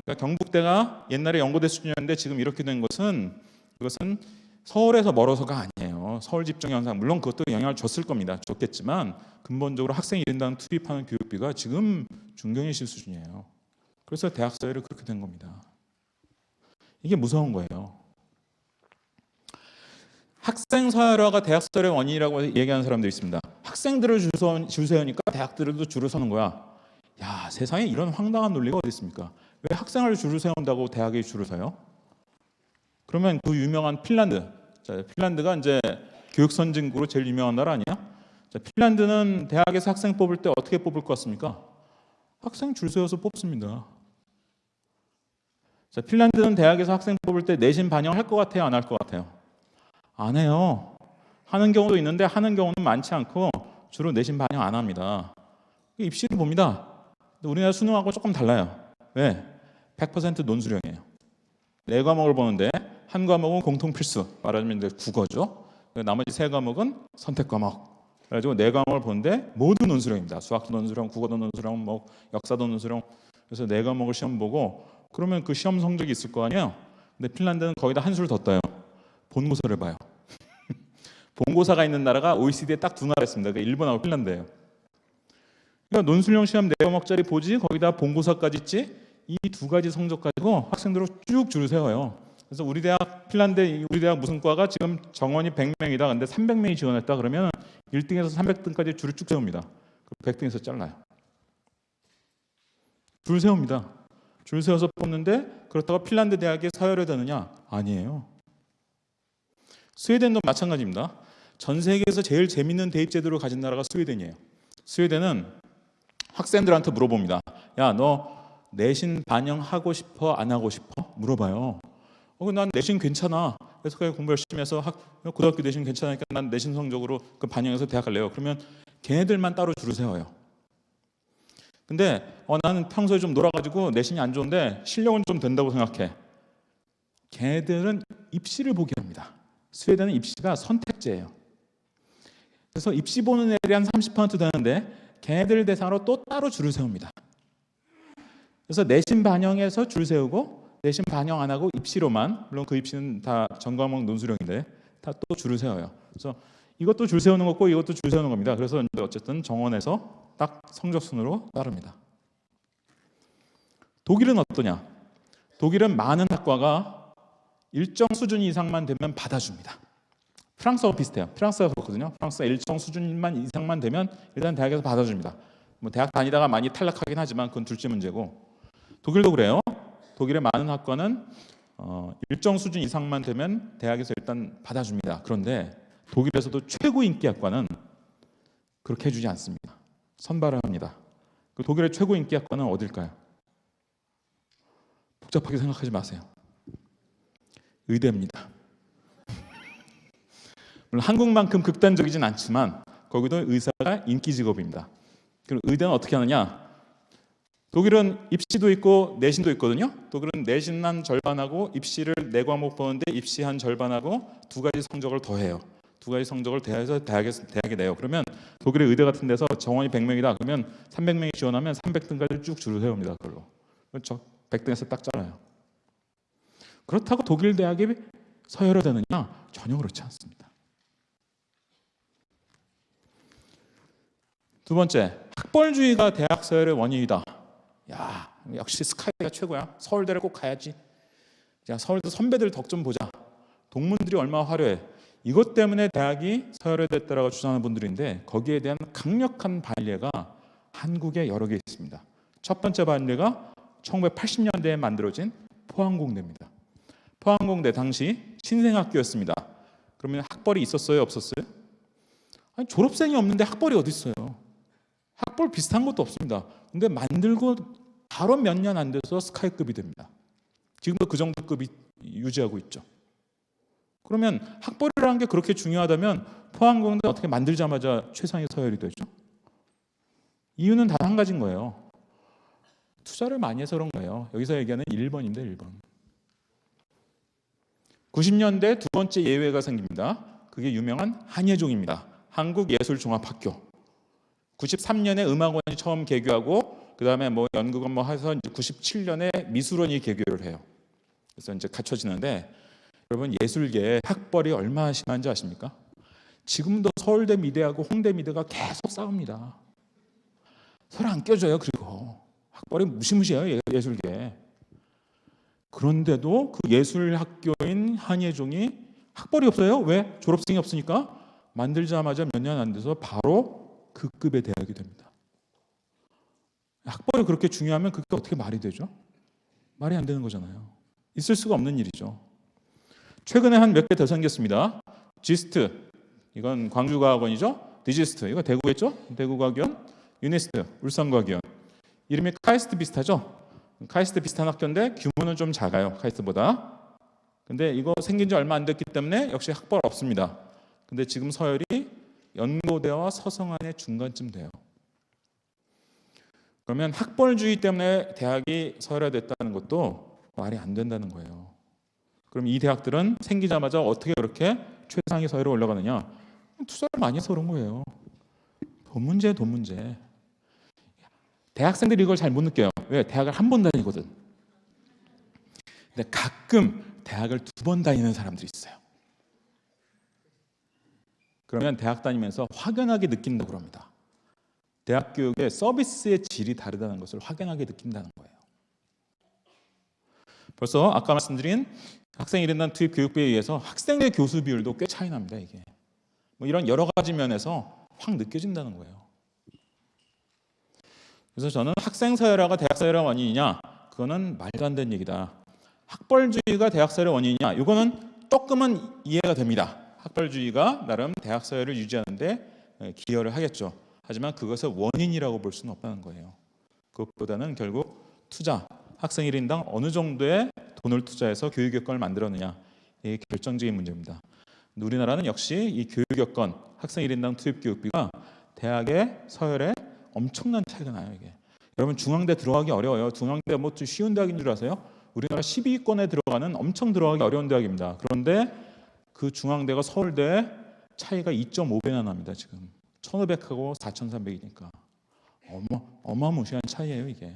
그러니까 경북대가 옛날에 연고대 수준이었는데 지금 이렇게 된 것은 그것은 서울에서 멀어서가 아니에요. 서울 집중 현상, 물론 그것도 영향을 줬을 겁니다. 줬겠지만 근본적으로 학생 1인당 투입하는 교육비가 지금 중경외시 수준이에요. 그래서 대학 사회를 그렇게 된 겁니다. 이게 무서운 거예요. 학생 서열화가 대학 서열의 원인이라고 얘기하는 사람들이 있습니다. 학생들을 줄 세우니까 대학들도 줄을 서는 거야. 야, 세상에 이런 황당한 논리가 어디 있습니까? 왜 학생을 줄을 세운다고 대학이 줄을 서요? 그러면 그 유명한 핀란드. 자, 핀란드가 이제 교육 선진국으로 제일 유명한 나라 아니야? 자, 핀란드는 대학에서 학생 뽑을 때 어떻게 뽑을 것 같습니까? 학생 줄 세워서 뽑습니다. 자, 핀란드는 대학에서 학생 뽑을 때 내신 반영할 것 같아요? 안 할 것 같아요? 안 해요. 하는 경우도 있는데 하는 경우는 많지 않고 주로 내신 반영 안 합니다. 입시를 봅니다. 근데 우리나라 수능하고 조금 달라요. 왜? 100% 논술형이에요. 4과목을 보는데 한 과목은 공통 필수, 말하자면 이제 국어죠. 나머지 3과목은 선택 과목. 그래가지고 4과목을 보는데 모두 논술형입니다. 수학도 논술형, 국어도 논술형, 역사도 논술형. 그래서 4과목을 시험 보고 그러면 그 시험 성적이 있을 거 아니에요. 근데 핀란드는 거의 다 한술 더 떠요. 본고사를 봐요. 본고사가 있는 나라가 OECD에 딱 2나라 있습니다. 일본하고 핀란드예요. 그러니까 논술형 시험 4과목짜리 보지 거기다 본고사까지 있지. 이 2가지 성적 가지고 학생들을 쭉 줄을 세워요. 그래서 우리 대학 핀란드 우리 대학 무슨 과가 지금 정원이 100명이다. 근데 300명이 지원했다 그러면 1등에서 300등까지 줄을 쭉 세웁니다. 100등에서 잘라요. 줄 세웁니다. 줄 세워서 뽑는데 그렇다고 핀란드 대학에 서열화되느냐? 아니에요. 스웨덴도 마찬가지입니다. 전 세계에서 제일 재밌는 대입 제도를 가진 나라가 스웨덴이에요. 스웨덴은 학생들한테 물어봅니다. 야, 너 내신 반영하고 싶어? 안 하고 싶어? 물어봐요. 난 내신 괜찮아. 그래서 공부 열심히 해서 고등학교 내신 괜찮으니까 난 내신 성적으로 그 반영해서 대학 갈래요. 그러면 걔네들만 따로 줄을 세워요. 근데 나는 평소에 좀 놀아가지고 내신이 안 좋은데 실력은 좀 된다고 생각해. 걔네들은 입시를 보게 합니다. 스웨덴은 입시가 선택제예요. 그래서 입시 보는 애들이 한 30% 되는데 걔네들 대상으로 또 따로 줄을 세웁니다. 그래서 내신 반영해서 줄 세우고 내신 반영 안 하고 입시로만, 물론 그 입시는 다 전과목 논술형인데 다 또 줄을 세워요. 그래서 이것도 줄 세우는 거고 이것도 줄 세우는 겁니다. 그래서 어쨌든 정원에서 딱 성적순으로 따릅니다. 독일은 어떠냐? 독일은 많은 학과가 일정 수준 이상만 되면 받아줍니다. 프랑스하고 비슷해요. 프랑스가 그렇거든요. 프랑스가 일정 수준만 이상만 되면 일단 대학에서 받아줍니다. 대학 다니다가 많이 탈락하긴 하지만 그건 둘째 문제고. 독일도 그래요. 독일의 많은 학과는 일정 수준 이상만 되면 대학에서 일단 받아줍니다. 그런데 독일에서도 최고 인기 학과는 그렇게 해주지 않습니다. 선발을 합니다. 그 독일의 최고 인기 학과는 어딜까요? 복잡하게 생각하지 마세요. 의대입니다. 물론 한국만큼 극단적이진 않지만 거기도 의사가 인기 직업입니다. 그럼 의대는 어떻게 하느냐? 독일은 입시도 있고 내신도 있거든요. 독일은 내신 한 절반하고 입시를 네 과목 보는데 입시 한 절반하고 두 가지 성적을 더해요. 두 가지 성적을 더해서 대학에 내요. 그러면 독일의 의대 같은 데서 정원이 100명이다. 그러면 300명이 지원하면 300등까지 쭉 줄을 세웁니다. 그걸로. 그렇죠. 100등에서 딱 잘라요. 그렇다고 독일 대학이 서열화되느냐? 전혀 그렇지 않습니다. 두 번째, 학벌주의가 대학 서열의 원인이다. 야, 역시 스카이가 최고야. 서울대를 꼭 가야지. 자, 서울대 선배들 덕 좀 보자. 동문들이 얼마나 화려해. 이것 때문에 대학이 서열화됐다라고 주장하는 분들인데 거기에 대한 강력한 반례가 한국에 여러 개 있습니다. 첫 번째 반례가 1980년대에 만들어진 포항공대입니다. 포항공대 당시 신생학교였습니다. 그러면 학벌이 있었어요, 없었어요? 아니, 졸업생이 없는데 학벌이 어디 있어요? 학벌 비슷한 것도 없습니다. 근데 만들고 바로 몇 년 안 돼서 스카이급이 됩니다. 지금도 그 정도 급이 유지하고 있죠. 그러면 학벌이라는 게 그렇게 중요하다면 포항공대 어떻게 만들자마자 최상위 서열이 되죠? 이유는 단 한 가지인 거예요. 투자를 많이 해서 그런 거예요. 여기서 얘기하는 1번인데 1번. 90년대 두 번째 예외가 생깁니다. 그게 유명한 한예종입니다. 한국예술종합학교. 93년에 음악원이 처음 개교하고 그 다음에 뭐 연극원 뭐 해서 97년에 미술원이 개교를 해요. 그래서 이제 갖춰지는데 여러분 예술계에 학벌이 얼마나 심한지 아십니까? 지금도 서울대 미대하고 홍대 미대가 계속 싸웁니다. 서로 안 껴줘요. 그리고 학벌이 무시무시해요. 예술계. 그런데도 그 예술학교인 한예종이 학벌이 없어요. 왜? 졸업생이 없으니까. 만들자마자 몇 년 안 돼서 바로 그 급의 대학이 됩니다. 학벌이 그렇게 중요하면 그게 어떻게 말이 되죠? 말이 안 되는 거잖아요. 있을 수가 없는 일이죠. 최근에 한 몇 개 더 생겼습니다. 지스트, 이건 광주과학원이죠. 디지스트, 이거 대구겠죠? 대구과학원. 유니스트, 울산과학원. 이름이 카이스트 비슷하죠? 카이스트 비슷한 학교인데 규모는 좀 작아요. 카이스트보다. 근데 이거 생긴 지 얼마 안 됐기 때문에 역시 학벌 없습니다. 근데 지금 서열이 연고대와 서성안의 중간쯤 돼요. 그러면 학벌주의 때문에 대학이 서열화됐다는 것도 말이 안 된다는 거예요. 그럼 이 대학들은 생기자마자 어떻게 그렇게 최상위 서열에 올라가느냐? 투자를 많이 해서 그런 거예요. 돈 문제, 돈 문제. 대학생들이 이걸 잘 못 느껴요. 왜? 대학을 한 번 다니거든. 근데 가끔 대학을 두 번 다니는 사람들이 있어요. 그러면 대학 다니면서 확연하게 느낀다고 합니다. 대학 교육의 서비스의 질이 다르다는 것을 확연하게 느낀다는 거예요. 벌써 아까 말씀드린 학생 1인당 투입 교육비에 의해서 학생의 교수 비율도 꽤 차이 납니다. 이게 뭐 이런 여러 가지 면에서 확 느껴진다는 거예요. 그래서 저는 학생 서열화가 대학 서열화 원인이냐? 그거는 말도 안 되는 얘기다. 학벌주의가 대학 서열의 원인이냐? 이거는 조금은 이해가 됩니다. 학벌주의가 나름 대학 서열을 유지하는데 기여를 하겠죠. 하지만 그것의 원인이라고 볼 수는 없다는 거예요. 그것보다는 결국 투자, 학생 1인당 어느 정도의 돈을 투자해서 교육 여건을 만들었느냐, 이게 결정적인 문제입니다. 우리나라는 역시 이 교육 여건, 학생 1인당 투입 교육비가 대학의 서열에 엄청난 차이가 나요. 이게 여러분 중앙대 들어가기 어려워요. 중앙대 뭐 쉬운 대학인 줄 아세요? 우리나라 10위권에 들어가는 엄청 들어가기 어려운 대학입니다. 그런데 그 중앙대가 서울대 차이가 2.5배나 납니다. 지금 1,500하고 4,300이니까 어마무시한 차이예요. 이게.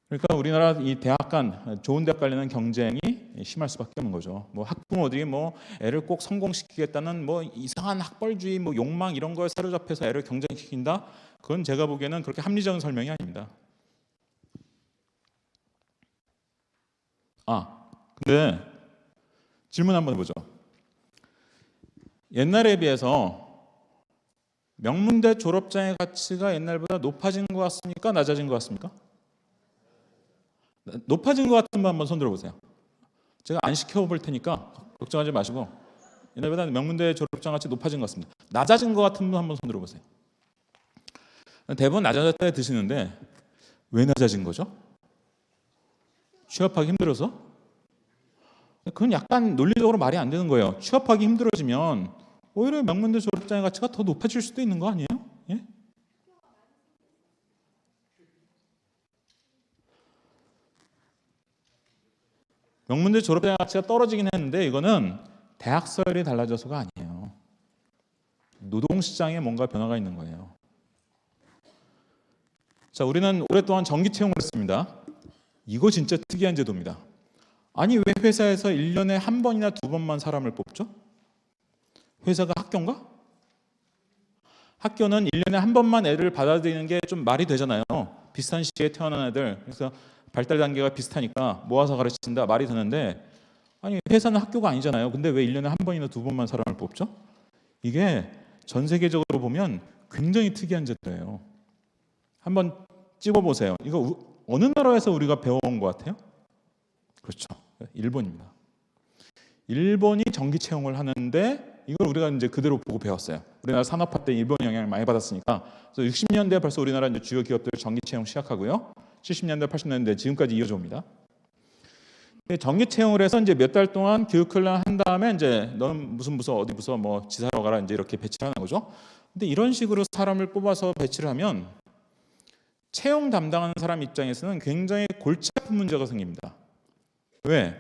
그러니까 우리나라 이 대학 간 좋은 대학 가려는 경쟁이 심할 수밖에 없는 거죠. 뭐 학부모들이 뭐 애를 꼭 성공시키겠다는 뭐 이상한 학벌주의 뭐 욕망 이런 거에 사로잡혀서 애를 경쟁시킨다. 그건 제가 보기에는 그렇게 합리적인 설명이 아닙니다. 근데 질문 한번 해보죠. 옛날에 비해서 명문대 졸업장의 가치가 옛날보다 높아진 것 같습니까? 낮아진 것 같습니까? 높아진 것 같은 분 한번 손 들어보세요. 제가 안 시켜볼 테니까 걱정하지 마시고 옛날보다 명문대 졸업장 같이 높아진 것 같습니다. 낮아진 것 같은 분 한번 손 들어보세요. 대부분 낮아졌다 드시는데 왜 낮아진 거죠? 취업하기 힘들어서? 그건 약간 논리적으로 말이 안 되는 거예요. 취업하기 힘들어지면 오히려 명문대 졸업장의 가치가 더 높아질 수도 있는 거 아니에요? 예? 명문대 졸업장의 가치가 떨어지긴 했는데 이거는 대학 서열이 달라져서가 아니에요. 노동시장에 뭔가 변화가 있는 거예요. 자, 우리는 오랫동안 정기 채용을 했습니다. 이거 진짜 특이한 제도입니다. 아니 왜 회사에서 1년에 한 번이나 두 번만 사람을 뽑죠? 회사가 학교인가? 학교는 1년에 한 번만 애를 받아들이는 게 좀 말이 되잖아요. 비슷한 시기에 태어난 애들, 그래서 발달 단계가 비슷하니까 모아서 가르친다 말이 되는데, 아니 회사는 학교가 아니잖아요. 근데 왜 1년에 한 번이나 두 번만 사람을 뽑죠? 이게 전 세계적으로 보면 굉장히 특이한 제도예요. 한번 찍어보세요. 이거 어느 나라에서 우리가 배워온 것 같아요? 그렇죠. 일본입니다. 일본이 정기 채용을 하는데 이걸 우리가 이제 그대로 보고 배웠어요. 우리나라 산업화 때 일본 영향을 많이 받았으니까. 그래서 60년대에 벌써 우리나라 이제 주요 기업들 정기 채용 시작하고요. 70년대, 80년대 지금까지 이어져 옵니다. 정기 채용을 해서 이제 몇 달 동안 교육 훈련 한 다음에 이제 너는 무슨 부서 어디 부서 뭐 지사로 가라 이제 이렇게 배치를 하는 거죠. 근데 이런 식으로 사람을 뽑아서 배치를 하면 채용 담당하는 사람 입장에서는 굉장히 골치 아픈 문제가 생깁니다. 왜?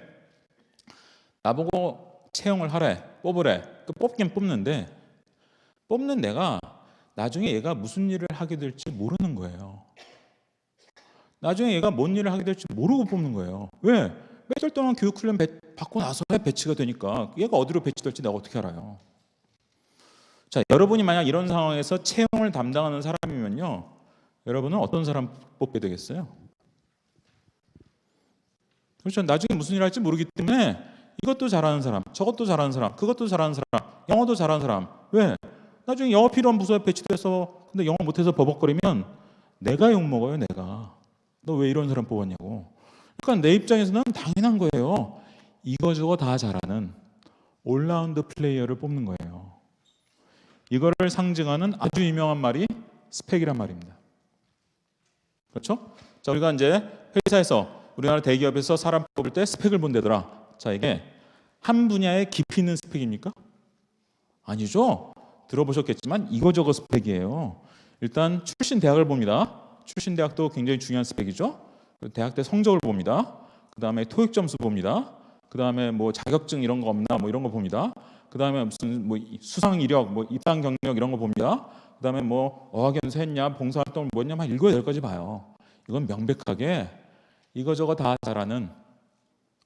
나보고 채용을 하래, 뽑으래. 뽑긴 뽑는데 뽑는 내가 나중에 얘가 무슨 일을 하게 될지 모르는 거예요. 나중에 얘가 뭔 일을 하게 될지 모르고 뽑는 거예요. 왜? 몇 달 동안 교육 훈련 받고 나서 배치가 되니까 얘가 어디로 배치될지 내가 어떻게 알아요? 자, 여러분이 만약 이런 상황에서 채용을 담당하는 사람이면요, 여러분은 어떤 사람 뽑게 되겠어요? 그렇죠. 나중에 무슨 일을 할지 모르기 때문에 이것도 잘하는 사람, 저것도 잘하는 사람, 그것도 잘하는 사람, 영어도 잘하는 사람. 왜? 나중에 영어 필요한 부서에 배치돼서 근데 영어 못해서 버벅거리면 내가 욕먹어요. 내가. 너 왜 이런 사람 뽑았냐고. 그러니까 내 입장에서는 당연한 거예요. 이거저거 다 잘하는 올라운드 플레이어를 뽑는 거예요. 이거를 상징하는 아주 유명한 말이 스펙이란 말입니다. 그렇죠? 자, 우리가 이제 회사에서 우리나라 대기업에서 사람 뽑을 때 스펙을 본다더라. 자, 이게 한 분야에 깊이 있는 스펙입니까? 아니죠. 들어보셨겠지만 이거저거 스펙이에요. 일단 출신 대학을 봅니다. 출신 대학도 굉장히 중요한 스펙이죠. 대학 때 성적을 봅니다. 그 다음에 토익 점수 봅니다. 그 다음에 뭐 자격증 이런 거 없나 뭐 이런 거 봅니다. 그 다음에 무슨 뭐 수상 이력, 뭐 입당 경력 이런 거 봅니다. 그 다음에 뭐 어학연수 했냐, 봉사활동을 뭐 했냐, 한 7, 8가지 봐요. 이건 명백하게 이거저거 다 잘하는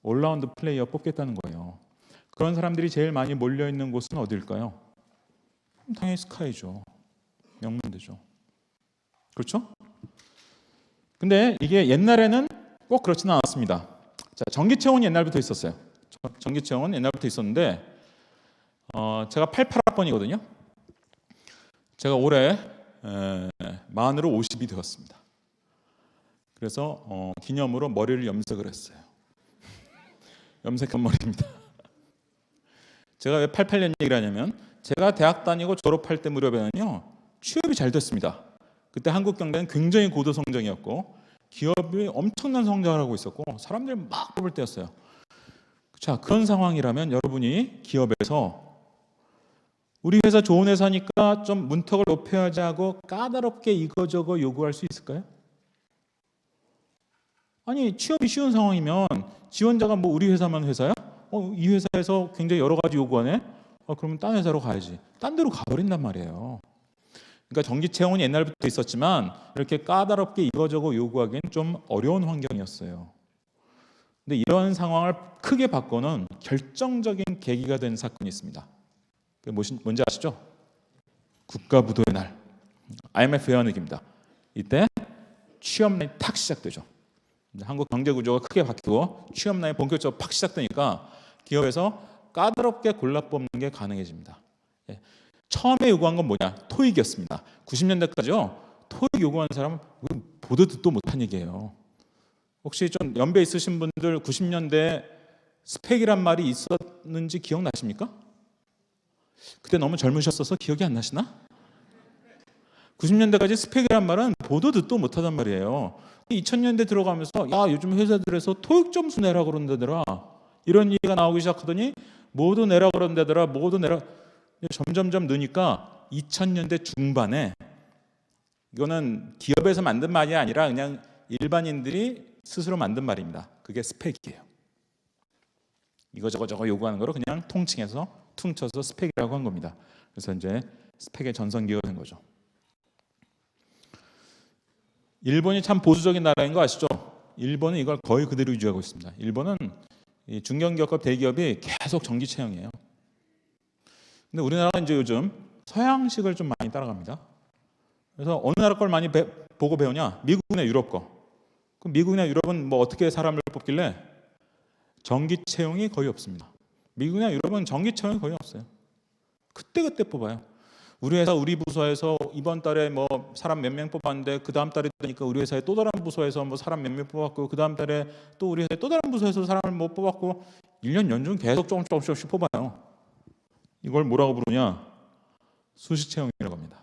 올라운드 플레이어 뽑겠다는 거예요. 그런 사람들이 제일 많이 몰려있는 곳은 어딜까요? 당연히 스카이죠. 명문대죠. 그렇죠? 근데 이게 옛날에는 꼭 그렇지는 않았습니다. 자, 정기채용은 옛날부터 있었어요. 정기채용은 옛날부터 있었는데 제가 88학번이거든요. 제가 올해 만으로 50이 되었습니다. 그래서 기념으로 머리를 염색을 했어요. 염색한 머리입니다. 제가 왜 88년 얘기를 하냐면 제가 대학 다니고 졸업할 때 무렵에는요 취업이 잘 됐습니다. 그때 한국 경제는 굉장히 고도 성장이었고 기업이 엄청난 성장을 하고 있었고 사람들 막 뽑을 때였어요. 자, 그런 상황이라면 여러분이 기업에서 우리 회사 좋은 회사니까 좀 문턱을 높여야지 하고 까다롭게 이거저거 요구할 수 있을까요? 아니 취업이 쉬운 상황이면 지원자가 뭐 우리 회사만 회사야? 이 회사에서 굉장히 여러 가지 요구하네? 그러면 딴 회사로 가야지. 딴 데로 가버린단 말이에요. 그러니까 정기 채용은 옛날부터 있었지만 이렇게 까다롭게 이거저거 요구하기엔 좀 어려운 환경이었어요. 근데 이런 상황을 크게 바꾸는 결정적인 계기가 된 사건이 있습니다. 그게 뭔지 아시죠? 국가부도의 날, IMF 회원위기입니다. 이때 취업난이 탁 시작되죠. 한국 경제 구조가 크게 바뀌고 취업난이 본격적으로 팍 시작되니까 기업에서 까다롭게 골라 뽑는 게 가능해집니다. 처음에 요구한 건 뭐냐? 토익이었습니다. 90년대까지요. 토익 요구하는 사람은 보도 듣도 못한 얘기예요. 혹시 좀 연배 있으신 분들 90년대에 스펙이란 말이 있었는지 기억나십니까? 그때 너무 젊으셨어서 기억이 안 나시나? 90년대까지 스펙이란 말은 보도 듣도 못하단 말이에요. 2000년대 들어가면서 야 요즘 회사들에서 토익 점수 내라 그런다더라 이런 얘기가 나오기 시작하더니 모두 내라 그런다더라 모두 내라. 점점점 느니까 2000년대 중반에 이거는 기업에서 만든 말이 아니라 그냥 일반인들이 스스로 만든 말입니다. 그게 스펙이에요. 이거 저거 요구하는 거로 그냥 통칭해서 퉁쳐서 스펙이라고 한 겁니다. 그래서 이제 스펙의 전성기가 된 거죠. 일본이 참 보수적인 나라인 거 아시죠? 일본은 이걸 거의 그대로 유지하고 있습니다. 일본은 이 중견기업과 대기업이 계속 정기 채용이에요. 근데 우리나라는 이제 요즘 서양식을 좀 많이 따라갑니다. 그래서 어느 나라 걸 많이 보고 배우냐? 미국이나 유럽 거. 그럼 미국이나 유럽은 뭐 어떻게 사람을 뽑길래? 정기 채용이 거의 없습니다. 미국이나 유럽은 정기 채용이 거의 없어요. 그때 뽑아요. 우리 회사 우리 부서에서 이번 달에 뭐 사람 몇 명 뽑았는데 그 다음 달에 되니까 우리 회사의 또 다른 부서에서 뭐 사람 몇 명 뽑았고 그 다음 달에 또 우리 회사의 또 다른 부서에서 사람을 뭐 뽑았고 1년 연중 계속 조금씩 뽑아요. 이걸 뭐라고 부르냐? 수시 채용이라고 합니다.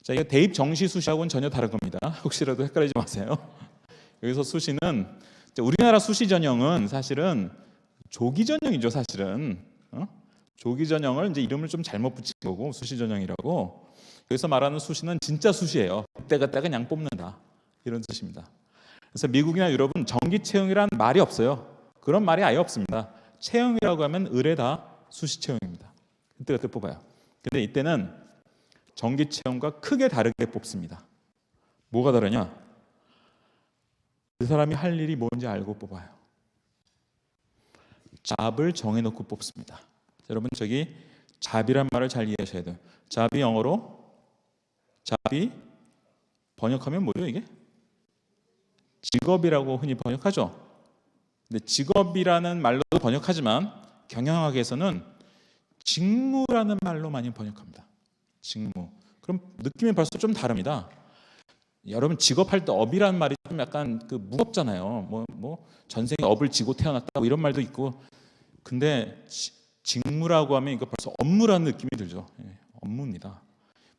자, 이게 대입 정시 수시하고는 전혀 다른 겁니다. 혹시라도 헷갈리지 마세요. 여기서 수시는 우리나라 수시 전형은 사실은 조기 전형이죠, 사실은. 조기 전형을 이제 이름을 좀 잘못 붙인 거고 수시 전형이라고. 여기서 말하는 수시는 진짜 수시예요. 그때그때 그냥 뽑는다 이런 뜻입니다. 그래서 미국이나 유럽은 정기 채용이란 말이 없어요. 그런 말이 아예 없습니다. 채용이라고 하면 의뢰다 수시 채용입니다. 그때 뽑아요. 근데 이때는 정기 채용과 크게 다르게 뽑습니다. 뭐가 다르냐? 그 사람이 할 일이 뭔지 알고 뽑아요. 잡을 정해놓고 뽑습니다. 여러분 저기 잡이란 말을 잘 이해하셔야 돼요. 잡이 영어로 잡이 번역하면 뭐죠 이게? 직업이라고 흔히 번역하죠. 근데 직업이라는 말로도 번역하지만 경영학에서는 직무라는 말로 많이 번역합니다. 직무. 그럼 느낌이 벌써 좀 다릅니다. 여러분 직업할 때 업이라는 말이 좀 약간 그 무겁잖아요. 뭐 전생에 업을 지고 태어났다 이런 말도 있고. 근데 직무라고 하면 이거 벌써 업무라는 느낌이 들죠. 예, 업무입니다.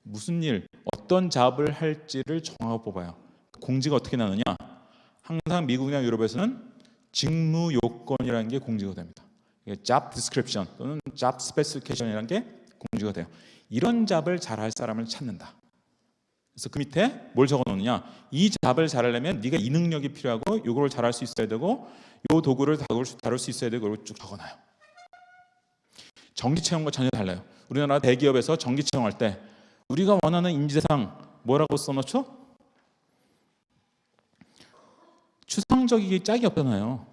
무슨 일, 어떤 잡을 할지를 정하고 뽑아요. 공지가 어떻게 나느냐? 항상 미국이나 유럽에서는 직무 요건이라는 게 공지가 됩니다. job description 또는 job specification이라는 게 공지가 돼요. 이런 잡을 잘할 사람을 찾는다. 그래서 그 밑에 뭘 적어놓느냐? 이 잡을 잘하려면 네가 이 능력이 필요하고 이걸 잘할 수 있어야 되고 이 도구를 다룰 수 있어야 되고 이걸 쭉 적어놔요. 정기 채용과 전혀 달라요. 우리나라 대기업에서 정기 채용할 때 우리가 원하는 인재상 뭐라고 써놓죠? 추상적이게 짝이 없잖아요.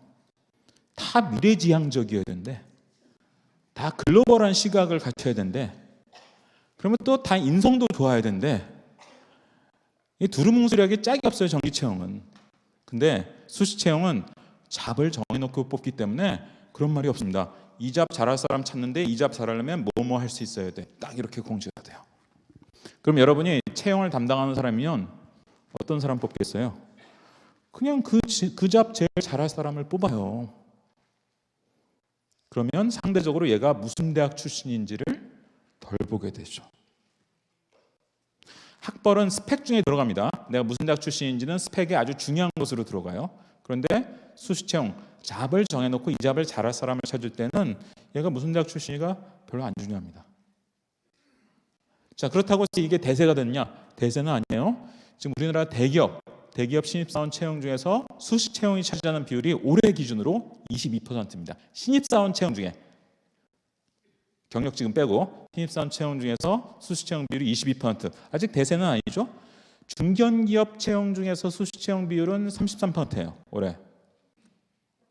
다 미래지향적이어야 되는데 다 글로벌한 시각을 갖춰야 되는데 그러면 또 다 인성도 좋아야 되는데 이 두루뭉술하게 짝이 없어요. 정기 채용은. 근데 수시 채용은 잡을 정해놓고 뽑기 때문에 그런 말이 없습니다. 이 잡 잘할 사람 찾는데 이 잡 잘하려면 뭐뭐 할 수 있어야 돼. 딱 이렇게 공지가 돼요. 그럼 여러분이 채용을 담당하는 사람이면 어떤 사람 뽑겠어요? 그냥 그 잡 제일 잘할 사람을 뽑아요. 그러면 상대적으로 얘가 무슨 대학 출신인지를 덜 보게 되죠. 학벌은 스펙 중에 들어갑니다. 내가 무슨 대학 출신인지는 스펙에 아주 중요한 것으로 들어가요. 그런데 수시 채용, 잡을 정해놓고 이 잡을 잘할 사람을 찾을 때는 얘가 무슨 대학 출신이가 별로 안 중요합니다. 자, 그렇다고 이게 대세가 됐냐? 대세는 아니에요. 지금 우리나라 대기업 신입사원 채용 중에서 수시 채용이 차지하는 비율이 올해 기준으로 22%입니다. 신입사원 채용 중에 경력직은 빼고 신입사원 채용 중에서 수시 채용 비율이 22%. 아직 대세는 아니죠. 중견기업 채용 중에서 수시 채용 비율은 33%예요. 올해.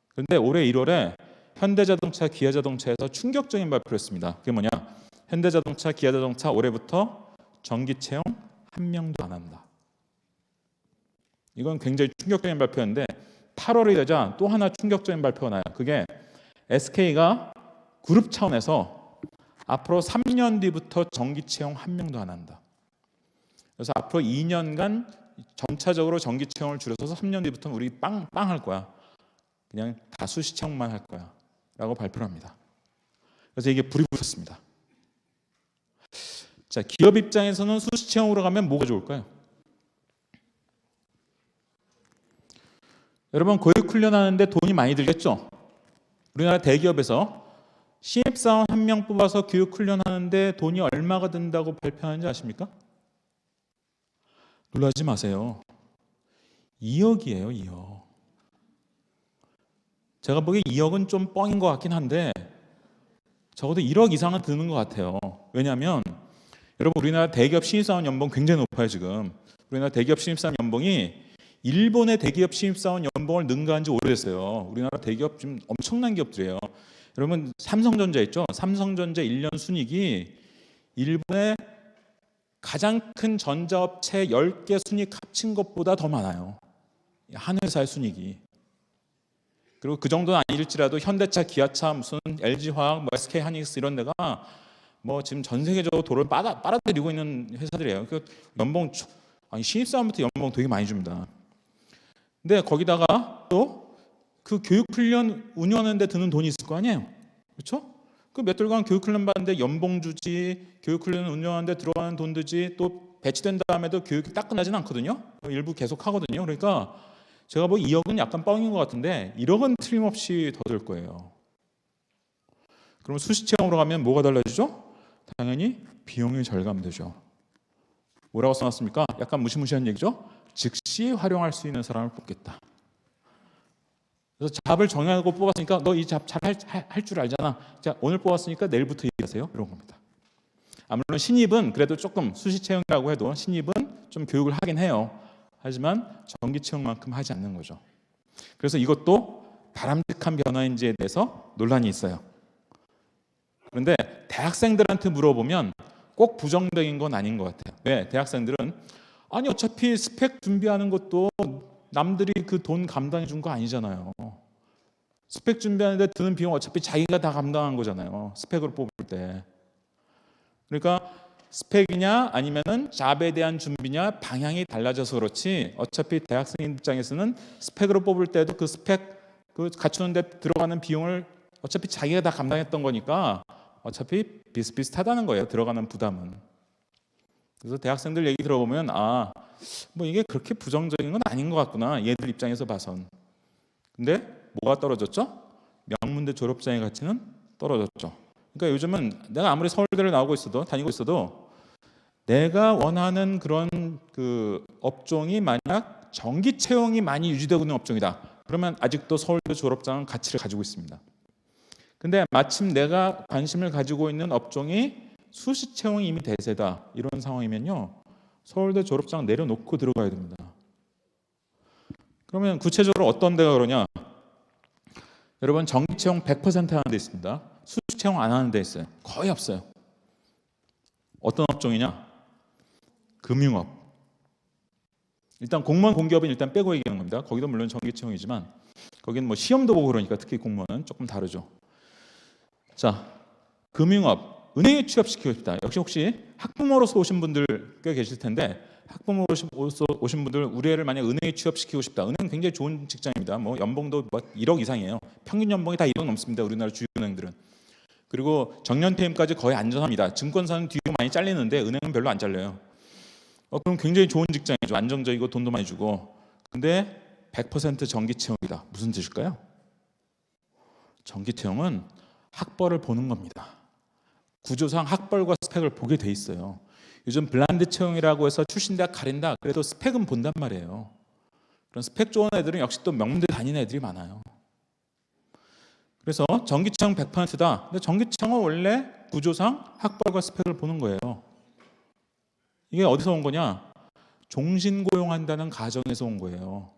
그런데 올해 1월에 현대자동차, 기아자동차에서 충격적인 발표를 했습니다. 그게 뭐냐? 현대자동차, 기아자동차 올해부터 정기 채용 한 명도 안 한다. 이건 굉장히 충격적인 발표였는데 8월이 되자 또 하나 충격적인 발표가 나요. 그게 SK가 그룹 차원에서 앞으로 3년 뒤부터 정기 채용 한 명도 안 한다. 그래서 앞으로 2년간 점차적으로 정기 채용을 줄여서 3년 뒤부터 우리 빵 할 거야. 그냥 다 수시 채용만 할 거야. 라고 발표를 합니다. 그래서 이게 불이 붙었습니다. 자, 기업 입장에서는 수시 채용으로 가면 뭐가 좋을까요? 여러분, 교육 훈련하는데 돈이 많이 들겠죠? 우리나라 대기업에서 신입사원 1명 뽑아서 교육 훈련하는데 돈이 얼마가 든다고 발표하는지 아십니까? 놀라지 마세요. 2억이에요, 2억. 제가 보기에 2억은 좀 뻥인 것 같긴 한데 적어도 1억 이상은 드는 것 같아요. 왜냐하면 여러분, 우리나라 대기업 신입사원 연봉 굉장히 높아요. 지금 우리나라 대기업 신입사원 연봉이 일본의 대기업 신입사원 연봉을 능가한 지 오래됐어요. 우리나라 대기업 지금 엄청난 기업들이에요. 여러분, 삼성전자 있죠? 삼성전자 1년 순이익이 일본의 가장 큰 전자업체 10개 순이익 합친 것보다 더 많아요. 한 회사의 순이익이. 그리고 그 정도는 아닐지라도 현대차, 기아차, 무슨 LG화학, 뭐 SK하이닉스 이런 데가 뭐 지금 전 세계적으로 돈을 빨아들이고 있는 회사들이에요. 그 연봉, 아니 신입사원부터 연봉 되게 많이 줍니다. 근데 거기다가 또 그 교육훈련 운영하는 데 드는 돈이 있을 거 아니에요. 그렇죠? 그 몇 달간 교육훈련 받는데 연봉 주지, 교육훈련 운영하는 데 들어가는 돈 드지, 또 배치된 다음에도 교육이 딱 끝나진 않거든요. 일부 계속 하거든요. 그러니까 제가 뭐 2억은 약간 뻥인 것 같은데 1억은 틀림없이 더 들 거예요. 그럼 수시 채용으로 가면 뭐가 달라지죠? 당연히 비용이 절감되죠. 뭐라고 써놨습니까? 약간 무시무시한 얘기죠. 즉시 활용할 수 있는 사람을 뽑겠다. 그래서 잡을 정하고 뽑았으니까 너 이 잡 잘 할 줄 알잖아. 자, 오늘 뽑았으니까 내일부터 일하세요. 이런 겁니다. 물론 신입은 그래도 조금 수시 채용이라고 해도 신입은 좀 교육을 하긴 해요. 하지만 정기 채용만큼 하지 않는 거죠. 그래서 이것도 바람직한 변화인지에 대해서 논란이 있어요. 그런데 대학생들한테 물어보면 꼭 부정적인 건 아닌 것 같아요. 왜? 대학생들은 아니 어차피 스펙 준비하는 것도 남들이 그 돈 감당해 준 거 아니잖아요. 스펙 준비하는데 드는 비용 어차피 자기가 다 감당한 거잖아요. 스펙으로 뽑을 때. 그러니까 스펙이냐 아니면은 잡에 대한 준비냐 방향이 달라져서 그렇지 어차피 대학생 입장에서는 스펙으로 뽑을 때도 그 스펙 그 갖추는 데 들어가는 비용을 어차피 자기가 다 감당했던 거니까 어차피 비슷비슷하다는 거예요. 들어가는 부담은. 그래서 대학생들 얘기 들어보면 뭐 이게 그렇게 부정적인 건 아닌 것 같구나. 얘들 입장에서 봐선. 근데 뭐가 떨어졌죠? 명문대 졸업장의 가치는 떨어졌죠. 그러니까 요즘은 내가 아무리 서울대를 다니고 있어도 내가 원하는 그런 그 업종이 만약 정기 채용이 많이 유지되고 있는 업종이다. 그러면 아직도 서울대 졸업장은 가치를 가지고 있습니다. 근데 마침 내가 관심을 가지고 있는 업종이 수시 채용이 이미 대세다. 이런 상황이면요. 서울대 졸업장 내려놓고 들어가야 됩니다. 그러면 구체적으로 어떤 데가 그러냐? 여러분 정기 채용 100% 하는 데 있습니다. 수시 채용 안 하는 데 있어요. 거의 없어요. 어떤 업종이냐? 금융업. 일단 공무원 공기업은 일단 빼고 얘기하는 겁니다. 거기도 물론 정기 채용이지만 거기는 뭐 시험도 보고 그러니까 특히 공무원은 조금 다르죠. 자, 금융업. 은행에 취업시키고 싶다. 역시 혹시 학부모로서 오신 분들 꽤 계실 텐데 학부모로서 오신 분들 우리 애를 만약 은행에 취업시키고 싶다. 은행 굉장히 좋은 직장입니다. 뭐 연봉도 뭐 1억 이상이에요. 평균 연봉이 다 1억 넘습니다. 우리나라 주요 은행들은. 그리고 정년퇴임까지 거의 안전합니다. 증권사는 뒤로 많이 잘리는데 은행은 별로 안 잘려요. 그럼 굉장히 좋은 직장이죠. 안정적이고 돈도 많이 주고. 근데 100% 정기 채용이다. 무슨 뜻일까요? 정기 채용은 학벌을 보는 겁니다. 구조상 학벌과 스펙을 보게 돼 있어요. 요즘 블라인드 채용이라고 해서 출신 대학 가린다. 그래도 스펙은 본단 말이에요. 그런 스펙 좋은 애들은 역시 또 명문대 다니는 애들이 많아요. 그래서 정기 채용 100%다. 근데 정기 채용은 원래 구조상 학벌과 스펙을 보는 거예요. 이게 어디서 온 거냐? 종신고용한다는 가정에서 온 거예요.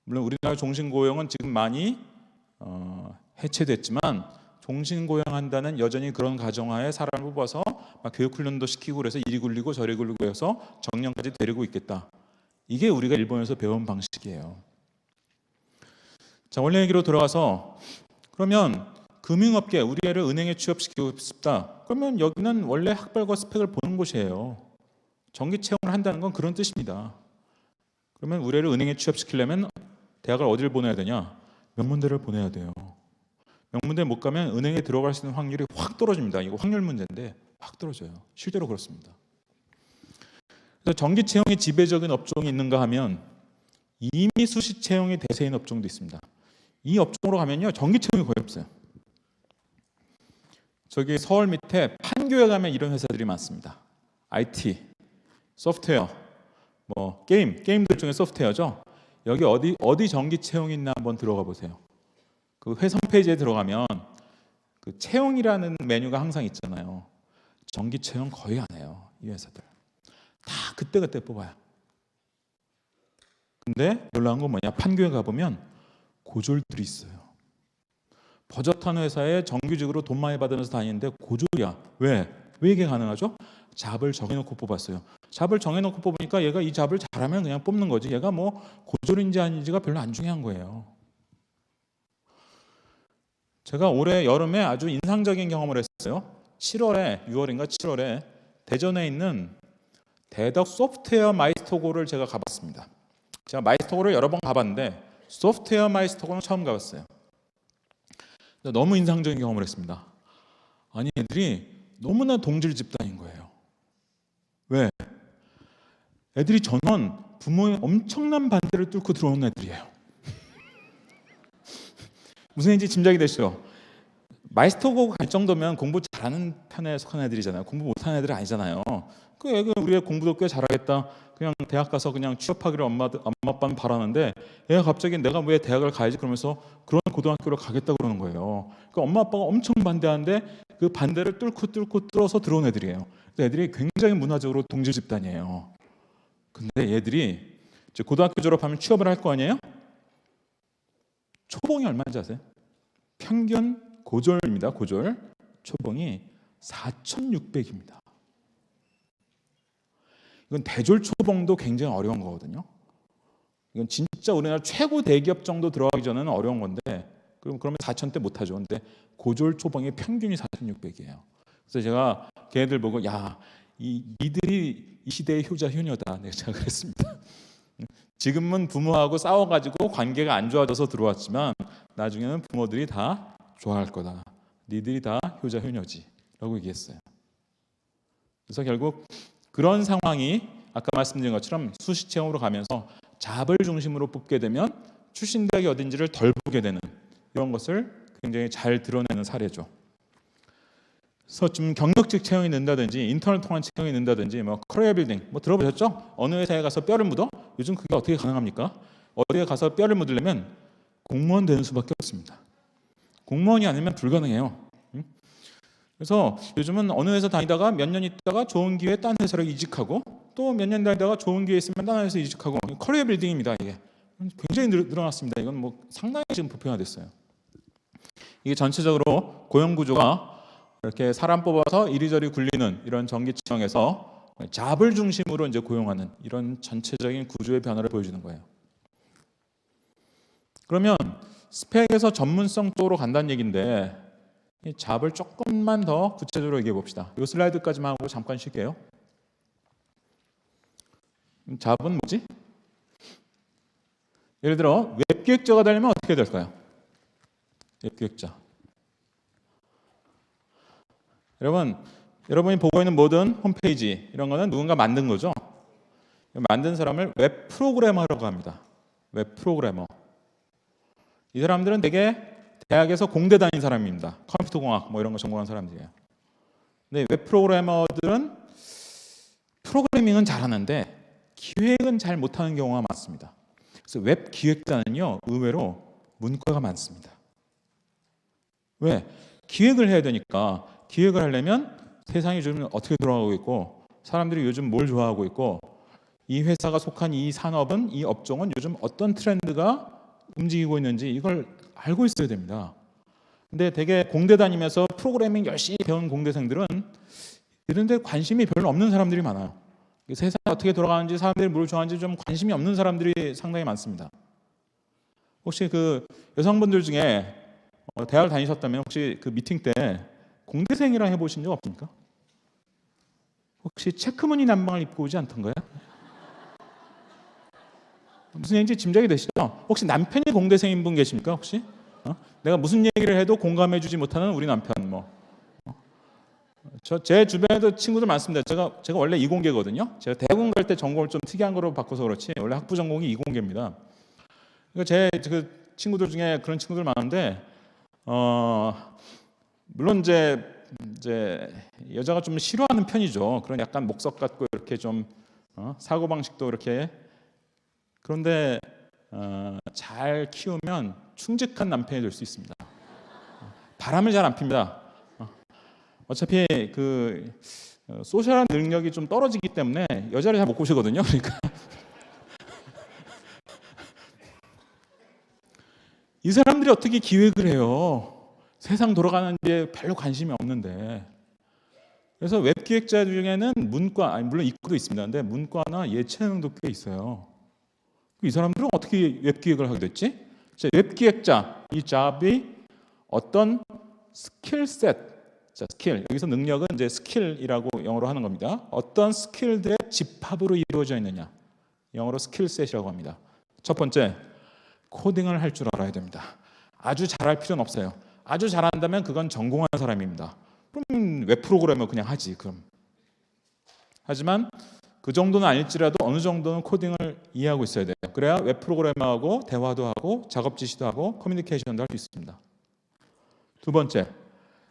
물론 우리나라 종신고용은 지금 많이 해체됐지만 종신고용한다는 여전히 그런 가정하에 사람을 뽑아서 막 교육훈련도 시키고 그래서 이리 굴리고 저리 굴리고 해서 정년까지 데리고 있겠다. 이게 우리가 일본에서 배운 방식이에요. 자, 원래 얘기로 돌아가서 그러면 금융업계 우리 애를 은행에 취업시키고 싶다. 그러면 여기는 원래 학벌과 스펙을 보는 곳이에요. 정기 채용을 한다는 건 그런 뜻입니다. 그러면 우리를 은행에 취업시키려면 대학을 어디를 보내야 되냐? 명문대를 보내야 돼요. 명문대 못 가면 은행에 들어갈 수 있는 확률이 확 떨어집니다. 이거 확률 문제인데 확 떨어져요. 실제로 그렇습니다. 그래서 전기 채용이 지배적인 업종이 있는가 하면 이미 수시 채용이 대세인 업종도 있습니다. 이 업종으로 가면요, 전기 채용이 거의 없어요. 저기 서울 밑에 판교에 가면 이런 회사들이 많습니다. IT, 소프트웨어, 뭐 게임들 중에 소프트웨어죠. 여기 어디 전기 채용이 있나 한번 들어가 보세요. 그 회사 페이지에 들어가면 그 채용이라는 메뉴가 항상 있잖아요. 전기 채용 거의 안 해요. 이 회사들 다 그때그때 뽑아요. 근데 놀라운 건 뭐냐? 판교에 가보면 고졸들이 있어요. 버젓한 회사에 정규직으로 돈 많이 받으면서 다니는데 고졸이야. 왜 이게 가능하죠? 잡을 정해놓고 뽑았어요. 잡을 정해놓고 뽑으니까 얘가 이 잡을 잘하면 그냥 뽑는 거지, 얘가 뭐 고졸인지 아닌지가 별로 안 중요한 거예요. 제가 올해 여름에 아주 인상적인 경험을 했어요. 6월인가 7월에 대전에 있는 대덕 소프트웨어 마이스터고를 제가 가봤습니다. 제가 마이스터고를 여러 번 가봤는데 소프트웨어 마이스터고는 처음 가봤어요. 너무 인상적인 경험을 했습니다. 아니, 애들이 너무나 동질 집단인 거예요. 왜? 애들이 전원 부모의 엄청난 반대를 뚫고 들어온 애들이에요. 무슨 얘기인지 짐작이 되시죠? 마이스터고 갈 정도면 공부 잘하는 편에 속한 애들이잖아요. 공부 못하는 애들은 아니잖아요. 그 애가 우리가 공부도 꽤 잘하겠다, 그냥 대학 가서 그냥 취업하기를 엄마 아빠는 바라는데 얘가 갑자기 내가 왜 대학을 가야지 그러면서 그런 고등학교를 가겠다 그러는 거예요. 그러니까 엄마 아빠가 엄청 반대하는데 그 반대를 뚫어서 들어온 애들이에요. 애들이 굉장히 문화적으로 동질 집단이에요. 근데 얘들이 이제 고등학교 졸업하면 취업을 할 거 아니에요? 초봉이 얼마인지 아세요? 평균 고졸입니다. 고졸 초봉이 4,600입니다. 이건 대졸 초봉도 굉장히 어려운 거거든요. 이건 진짜 우리나라 최고 대기업 정도 들어가기 전에는 어려운 건데, 그러면 4,000대 못하죠. 근데 고졸 초봉의 평균이 4,600이에요. 그래서 제가 걔네들 보고 니들이 이 시대의 효자 효녀다, 제가 그랬습니다. 지금은 부모하고 싸워가지고 관계가 안 좋아져서 들어왔지만 나중에는 부모들이 다 좋아할 거다. 니들이 다 효자 효녀지 라고 얘기했어요. 그래서 결국 그런 상황이 아까 말씀드린 것처럼 수시 채용으로 가면서 잡을 중심으로 뽑게 되면 출신 대학이 어딘지를 덜 보게 되는 이런 것을 굉장히 잘 드러내는 사례죠. 그래서 좀 경력직 채용이 는다든지 인턴을 통한 채용이 는다든지 뭐 커리어 빌딩 뭐 들어보셨죠? 어느 회사에 가서 뼈를 묻어? 요즘 그게 어떻게 가능합니까? 어디에 가서 뼈를 묻으려면 공무원 되는 수밖에 없습니다. 공무원이 아니면 불가능해요. 그래서 요즘은 어느 회사 다니다가 몇 년 있다가 좋은 기회에 딴 회사로 이직하고 또 몇 년 다니다가 좋은 기회 있으면 딴 회사로 이직하고, 커리어 빌딩입니다. 이게 굉장히 늘어났습니다. 이건 뭐 상당히 지금 보편화됐어요. 이게 전체적으로 고용 구조가 이렇게 사람 뽑아서 이리저리 굴리는 이런 전기 채용에서 잡을 중심으로 이제 고용하는 이런 전체적인 구조의 변화를 보여주는 거예요. 그러면 스펙에서 전문성 쪽으로 간다는 얘기인데 이 잡을 조금만 더 구체적으로 얘기해 봅시다. 이 슬라이드까지만 하고 잠깐 쉴게요. 잡은 뭐지? 예를 들어 웹기획자가 되려면 어떻게 될까요? 웹기획자. 여러분이 보고 있는 모든 홈페이지 이런 거는 누군가 만든 거죠. 만든 사람을 웹 프로그래머라고 합니다. 웹 프로그래머. 이 사람들은 되게 대학에서 공대 다닌 사람입니다. 컴퓨터공학 뭐 이런 거 전공한 사람들이에요. 근데 웹 프로그래머들은 프로그래밍은 잘하는데 기획은 잘 못하는 경우가 많습니다. 그래서 웹 기획자는요, 의외로 문과가 많습니다. 왜? 기획을 해야 되니까. 기획을 하려면 세상이 요즘 어떻게 돌아가고 있고 사람들이 요즘 뭘 좋아하고 있고 이 회사가 속한 이 산업은, 이 업종은 요즘 어떤 트렌드가 움직이고 있는지 이걸 알고 있어야 됩니다. 근데 되게 공대 다니면서 프로그래밍 열심히 배운 공대생들은 이런 데 관심이 별로 없는 사람들이 많아요. 세상이 어떻게 돌아가는지, 사람들이 뭘 좋아하는지 좀 관심이 없는 사람들이 상당히 많습니다. 혹시 그 여성분들 중에 대학을 다니셨다면 혹시 그 미팅 때 공대생이랑 해보신 적 없습니까? 혹시 체크무늬 남방을 입고 오지 않던가요? 무슨 얘기인지 짐작이 되시죠? 혹시 남편이 공대생인 분 계십니까? 혹시? 내가 무슨 얘기를 해도 공감해주지 못하는 우리 남편 제 주변에도 친구들 많습니다. 제가 원래 이공계거든요. 제가 대학원 갈 때 전공을 좀 특이한 거로 바꿔서 그렇지 원래 학부 전공이 이공계입니다. 그러니까 그 친구들 중에 그런 친구들 많은데 물론 이제 여자가 좀 싫어하는 편이죠. 그런 약간 목석 같고 이렇게 좀 사고 방식도 이렇게. 그런데 잘 키우면 충직한 남편이 될 수 있습니다. 바람을 잘 안 핍니다. 어차피 그 소셜한 능력이 좀 떨어지기 때문에 여자를 잘 못 꼬시거든요. 그러니까 이 사람들이 어떻게 기획을 해요? 세상 돌아가는데 별로 관심이 없는데. 그래서 웹 기획자 중에는 문과, 물론 이과도 있습니다. 근데 문과나 예체능도 꽤 있어요. 이 사람들은 어떻게 웹 기획을 하게 됐지? 웹 기획자 이 잡이 어떤 스킬셋, 스킬 여기서 능력은 이제 스킬이라고 영어로 하는 겁니다. 어떤 스킬들의 집합으로 이루어져 있느냐, 영어로 스킬셋이라고 합니다. 첫 번째, 코딩을 할 줄 알아야 됩니다. 아주 잘할 필요는 없어요. 아주 잘한다면 그건 전공한 사람입니다. 그럼 웹 프로그래머 그냥 하지. 그럼. 하지만 그 정도는 아닐지라도 어느 정도는 코딩을 이해하고 있어야 돼요. 그래야 웹 프로그래머하고 대화도 하고 작업 지시도 하고 커뮤니케이션도 할 수 있습니다. 두 번째,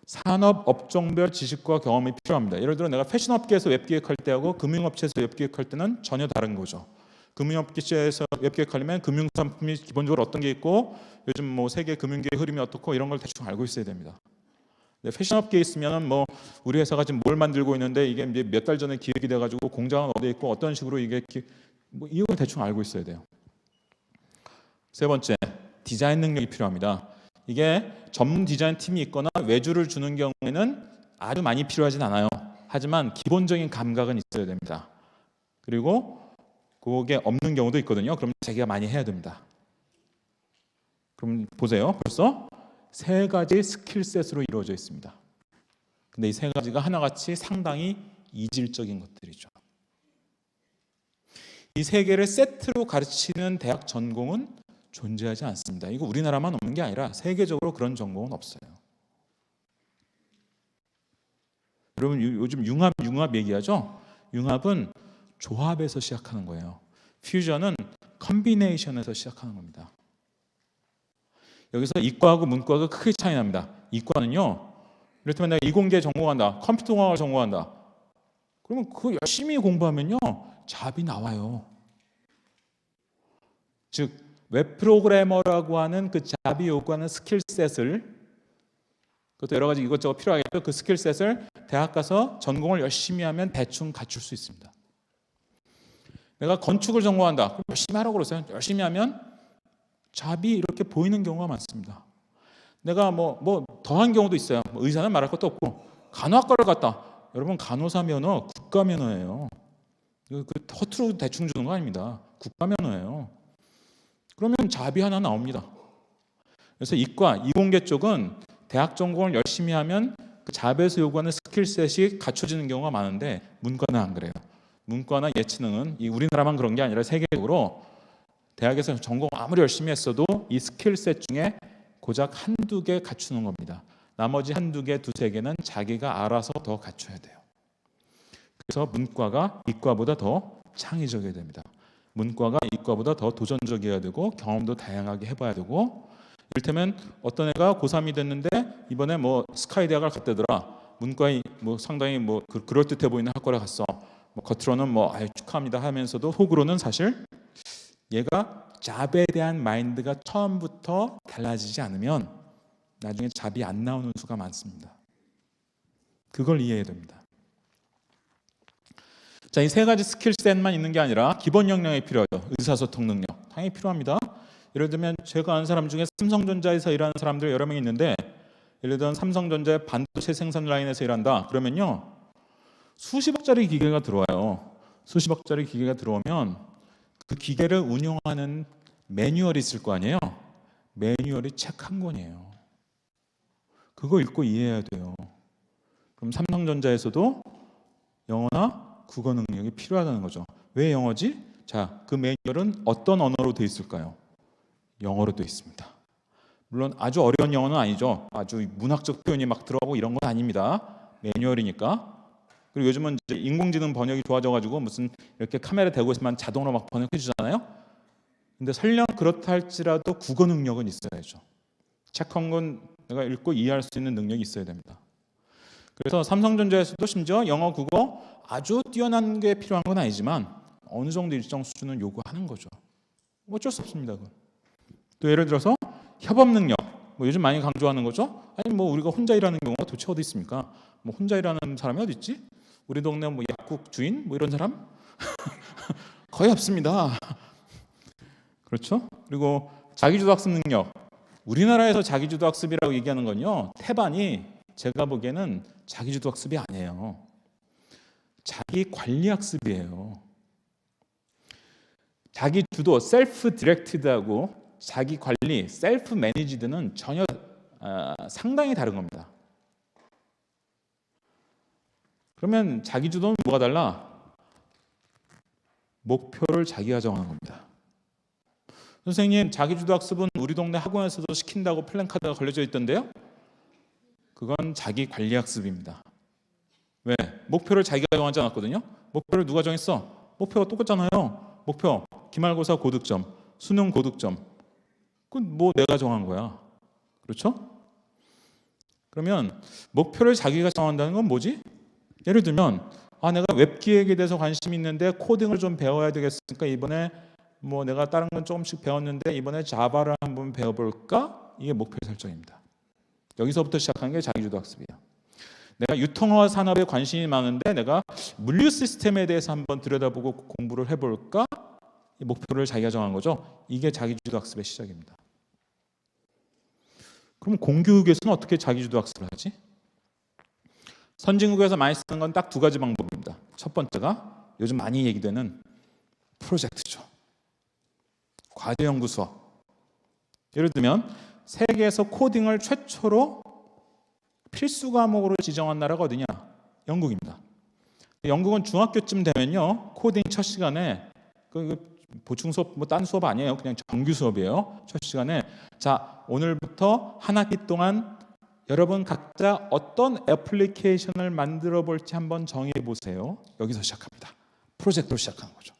산업 업종별 지식과 경험이 필요합니다. 예를 들어 내가 패션업계에서 웹 기획할 때하고 금융업체에서 웹 기획할 때는 전혀 다른 거죠. 금융업계에서 웹 기획하려면 금융상품이 기본적으로 어떤 게 있고 요즘 뭐 세계 금융계의 흐름이 어떻고 이런 걸 대충 알고 있어야 됩니다. 패션업계에 있으면 뭐 우리 회사가 지금 뭘 만들고 있는데 이게 이제 몇 달 전에 기획이 돼가지고 공장은 어디에 있고 어떤 식으로 이게 뭐 이걸 대충 알고 있어야 돼요. 세 번째, 디자인 능력이 필요합니다. 이게 전문 디자인 팀이 있거나 외주를 주는 경우에는 아주 많이 필요하진 않아요. 하지만 기본적인 감각은 있어야 됩니다. 그리고 그게 없는 경우도 있거든요. 그럼 자기가 많이 해야 됩니다. 그럼 보세요. 벌써 세 가지 스킬셋으로 이루어져 있습니다. 근데 이 세 가지가 하나같이 상당히 이질적인 것들이죠. 이 세 개를 세트로 가르치는 대학 전공은 존재하지 않습니다. 이거 우리나라만 없는 게 아니라 세계적으로 그런 전공은 없어요. 여러분 요즘 융합 얘기하죠? 융합은 조합에서 시작하는 거예요. 퓨전은 컨비네이션에서 시작하는 겁니다. 여기서 이과하고 문과가 크게 차이 납니다. 이과는요, 이를테면 내가 이공계 전공한다, 컴퓨터공학을 전공한다. 그러면 그 열심히 공부하면요, 잡이 나와요. 즉 웹 프로그래머라고 하는 그 잡이 요구하는 스킬셋을, 그것도 여러 가지 이것저것 필요하겠죠. 그 스킬셋을 대학 가서 전공을 열심히 하면 대충 갖출 수 있습니다. 내가 건축을 전공한다. 그럼 열심히 하라고 그러세요. 열심히 하면 잡이 이렇게 보이는 경우가 많습니다. 내가 뭐 더한 경우도 있어요. 의사는 말할 것도 없고 간호학과를 갔다. 여러분 간호사 면허 국가 면허예요. 그 허투루 대충 주는 거 아닙니다. 국가 면허예요. 그러면 잡이 하나 나옵니다. 그래서 이과, 이공계 쪽은 대학 전공을 열심히 하면 그 잡에서 요구하는 스킬셋이 갖춰지는 경우가 많은데 문과는 안 그래요. 문과나 예체능은 우리나라만 그런 게 아니라 세계적으로 대학에서 전공 아무리 열심히 했어도 이 스킬셋 중에 고작 한두 개 갖추는 겁니다. 나머지 한두 개, 두세 개는 자기가 알아서 더 갖춰야 돼요. 그래서 문과가 이과보다 더 창의적이어야 됩니다. 문과가 이과보다 더 도전적이어야 되고 경험도 다양하게 해봐야 되고, 이를테면 어떤 애가 고3이 됐는데 이번에 뭐 스카이 대학을 갔다더라. 문과에 뭐 상당히 뭐 그럴듯해 보이는 학과를 갔어. 뭐 겉으로는 뭐 아유 축하합니다 하면서도 속으로는 사실 얘가 잡에 대한 마인드가 처음부터 달라지지 않으면 나중에 잡이 안 나오는 수가 많습니다. 그걸 이해해야 됩니다. 자, 이 세 가지 스킬셋만 있는 게 아니라 기본 역량이 필요하죠. 의사소통 능력 당연히 필요합니다. 예를 들면 제가 아는 사람 중에 삼성전자에서 일하는 사람들 여러 명 있는데, 예를 들면 삼성전자의 반도체 생산 라인에서 일한다 그러면요, 수십억짜리 기계가 들어와요. 수십억짜리 기계가 들어오면 그 기계를 운영하는 매뉴얼이 있을 거 아니에요. 매뉴얼이 책 한 권이에요. 그거 읽고 이해해야 돼요. 그럼 삼성전자에서도 영어나 국어 능력이 필요하다는 거죠. 왜 영어지? 자, 그 매뉴얼은 어떤 언어로 되어 있을까요? 영어로 되어 있습니다. 물론 아주 어려운 영어는 아니죠. 아주 문학적 표현이 막 들어가고 이런 건 아닙니다. 매뉴얼이니까. 그리고 요즘은 이제 인공지능 번역이 좋아져가지고 무슨 이렇게 카메라 대고 있으면 자동으로 막 번역해 주잖아요. 근데 설령 그렇다 할지라도 국어 능력은 있어야죠. 책한 권 내가 읽고 이해할 수 있는 능력이 있어야 됩니다. 그래서 삼성전자에서도 심지어 영어, 국어 아주 뛰어난 게 필요한 건 아니지만 어느 정도 일정 수준은 요구하는 거죠. 어쩔 수 없습니다. 그건. 또 예를 들어서 협업 능력, 뭐 요즘 많이 강조하는 거죠. 아니 뭐 우리가 혼자 일하는 경우가 도대체 어디 있습니까? 뭐 혼자 일하는 사람이 어디 있지? 우리 동네 뭐 약국 주인 뭐 이런 사람 거의 없습니다. 그렇죠? 그리고 자기주도 학습 능력. 우리나라에서 자기주도 학습이라고 얘기하는 건요, 태반이 제가 보기에는 자기주도 학습이 아니에요. 자기 관리 학습이에요. 자기주도, 셀프 디렉티드하고 자기 관리, 셀프 매니지드는 전혀 상당히 다른 겁니다. 그러면 자기주도는 뭐가 달라? 목표를 자기가 정하는 겁니다. 선생님, 자기주도 학습은 우리 동네 학원에서도 시킨다고 플랜카드가 걸려져 있던데요? 그건 자기 관리 학습입니다. 왜? 목표를 자기가 정하지 않았거든요. 목표를 누가 정했어? 목표가 똑같잖아요. 목표, 기말고사 고득점, 수능 고득점. 그건 뭐 내가 정한 거야. 그렇죠? 그러면 목표를 자기가 정한다는 건 뭐지? 예를 들면 내가 웹기획에 대해서 관심이 있는데 코딩을 좀 배워야 되겠으니까 이번에 뭐 내가 다른 건 조금씩 배웠는데 이번에 자바를 한번 배워볼까? 이게 목표 설정입니다. 여기서부터 시작하는 게 자기주도 학습이에요. 내가 유통화 산업에 관심이 많은데 내가 물류 시스템에 대해서 한번 들여다보고 공부를 해볼까? 이 목표를 자기가 정한 거죠. 이게 자기주도 학습의 시작입니다. 그럼 공교육에서는 어떻게 자기주도 학습을 하지? 선진국에서 많이 쓰는 건 딱 두 가지 방법입니다. 첫 번째가 요즘 많이 얘기되는 프로젝트죠. 과제연구 수업. 예를 들면 세계에서 코딩을 최초로 필수 과목으로 지정한 나라가 어디냐? 영국입니다. 영국은 중학교쯤 되면요, 코딩 첫 시간에 보충 수업, 뭐 딴 수업 아니에요. 그냥 정규 수업이에요. 첫 시간에 자, 오늘부터 한 학기 동안 여러분 각자 어떤 애플리케이션을 만들어 볼지 한번 정해 보세요. 여기서 시작합니다. 프로젝트로 시작하는 거죠.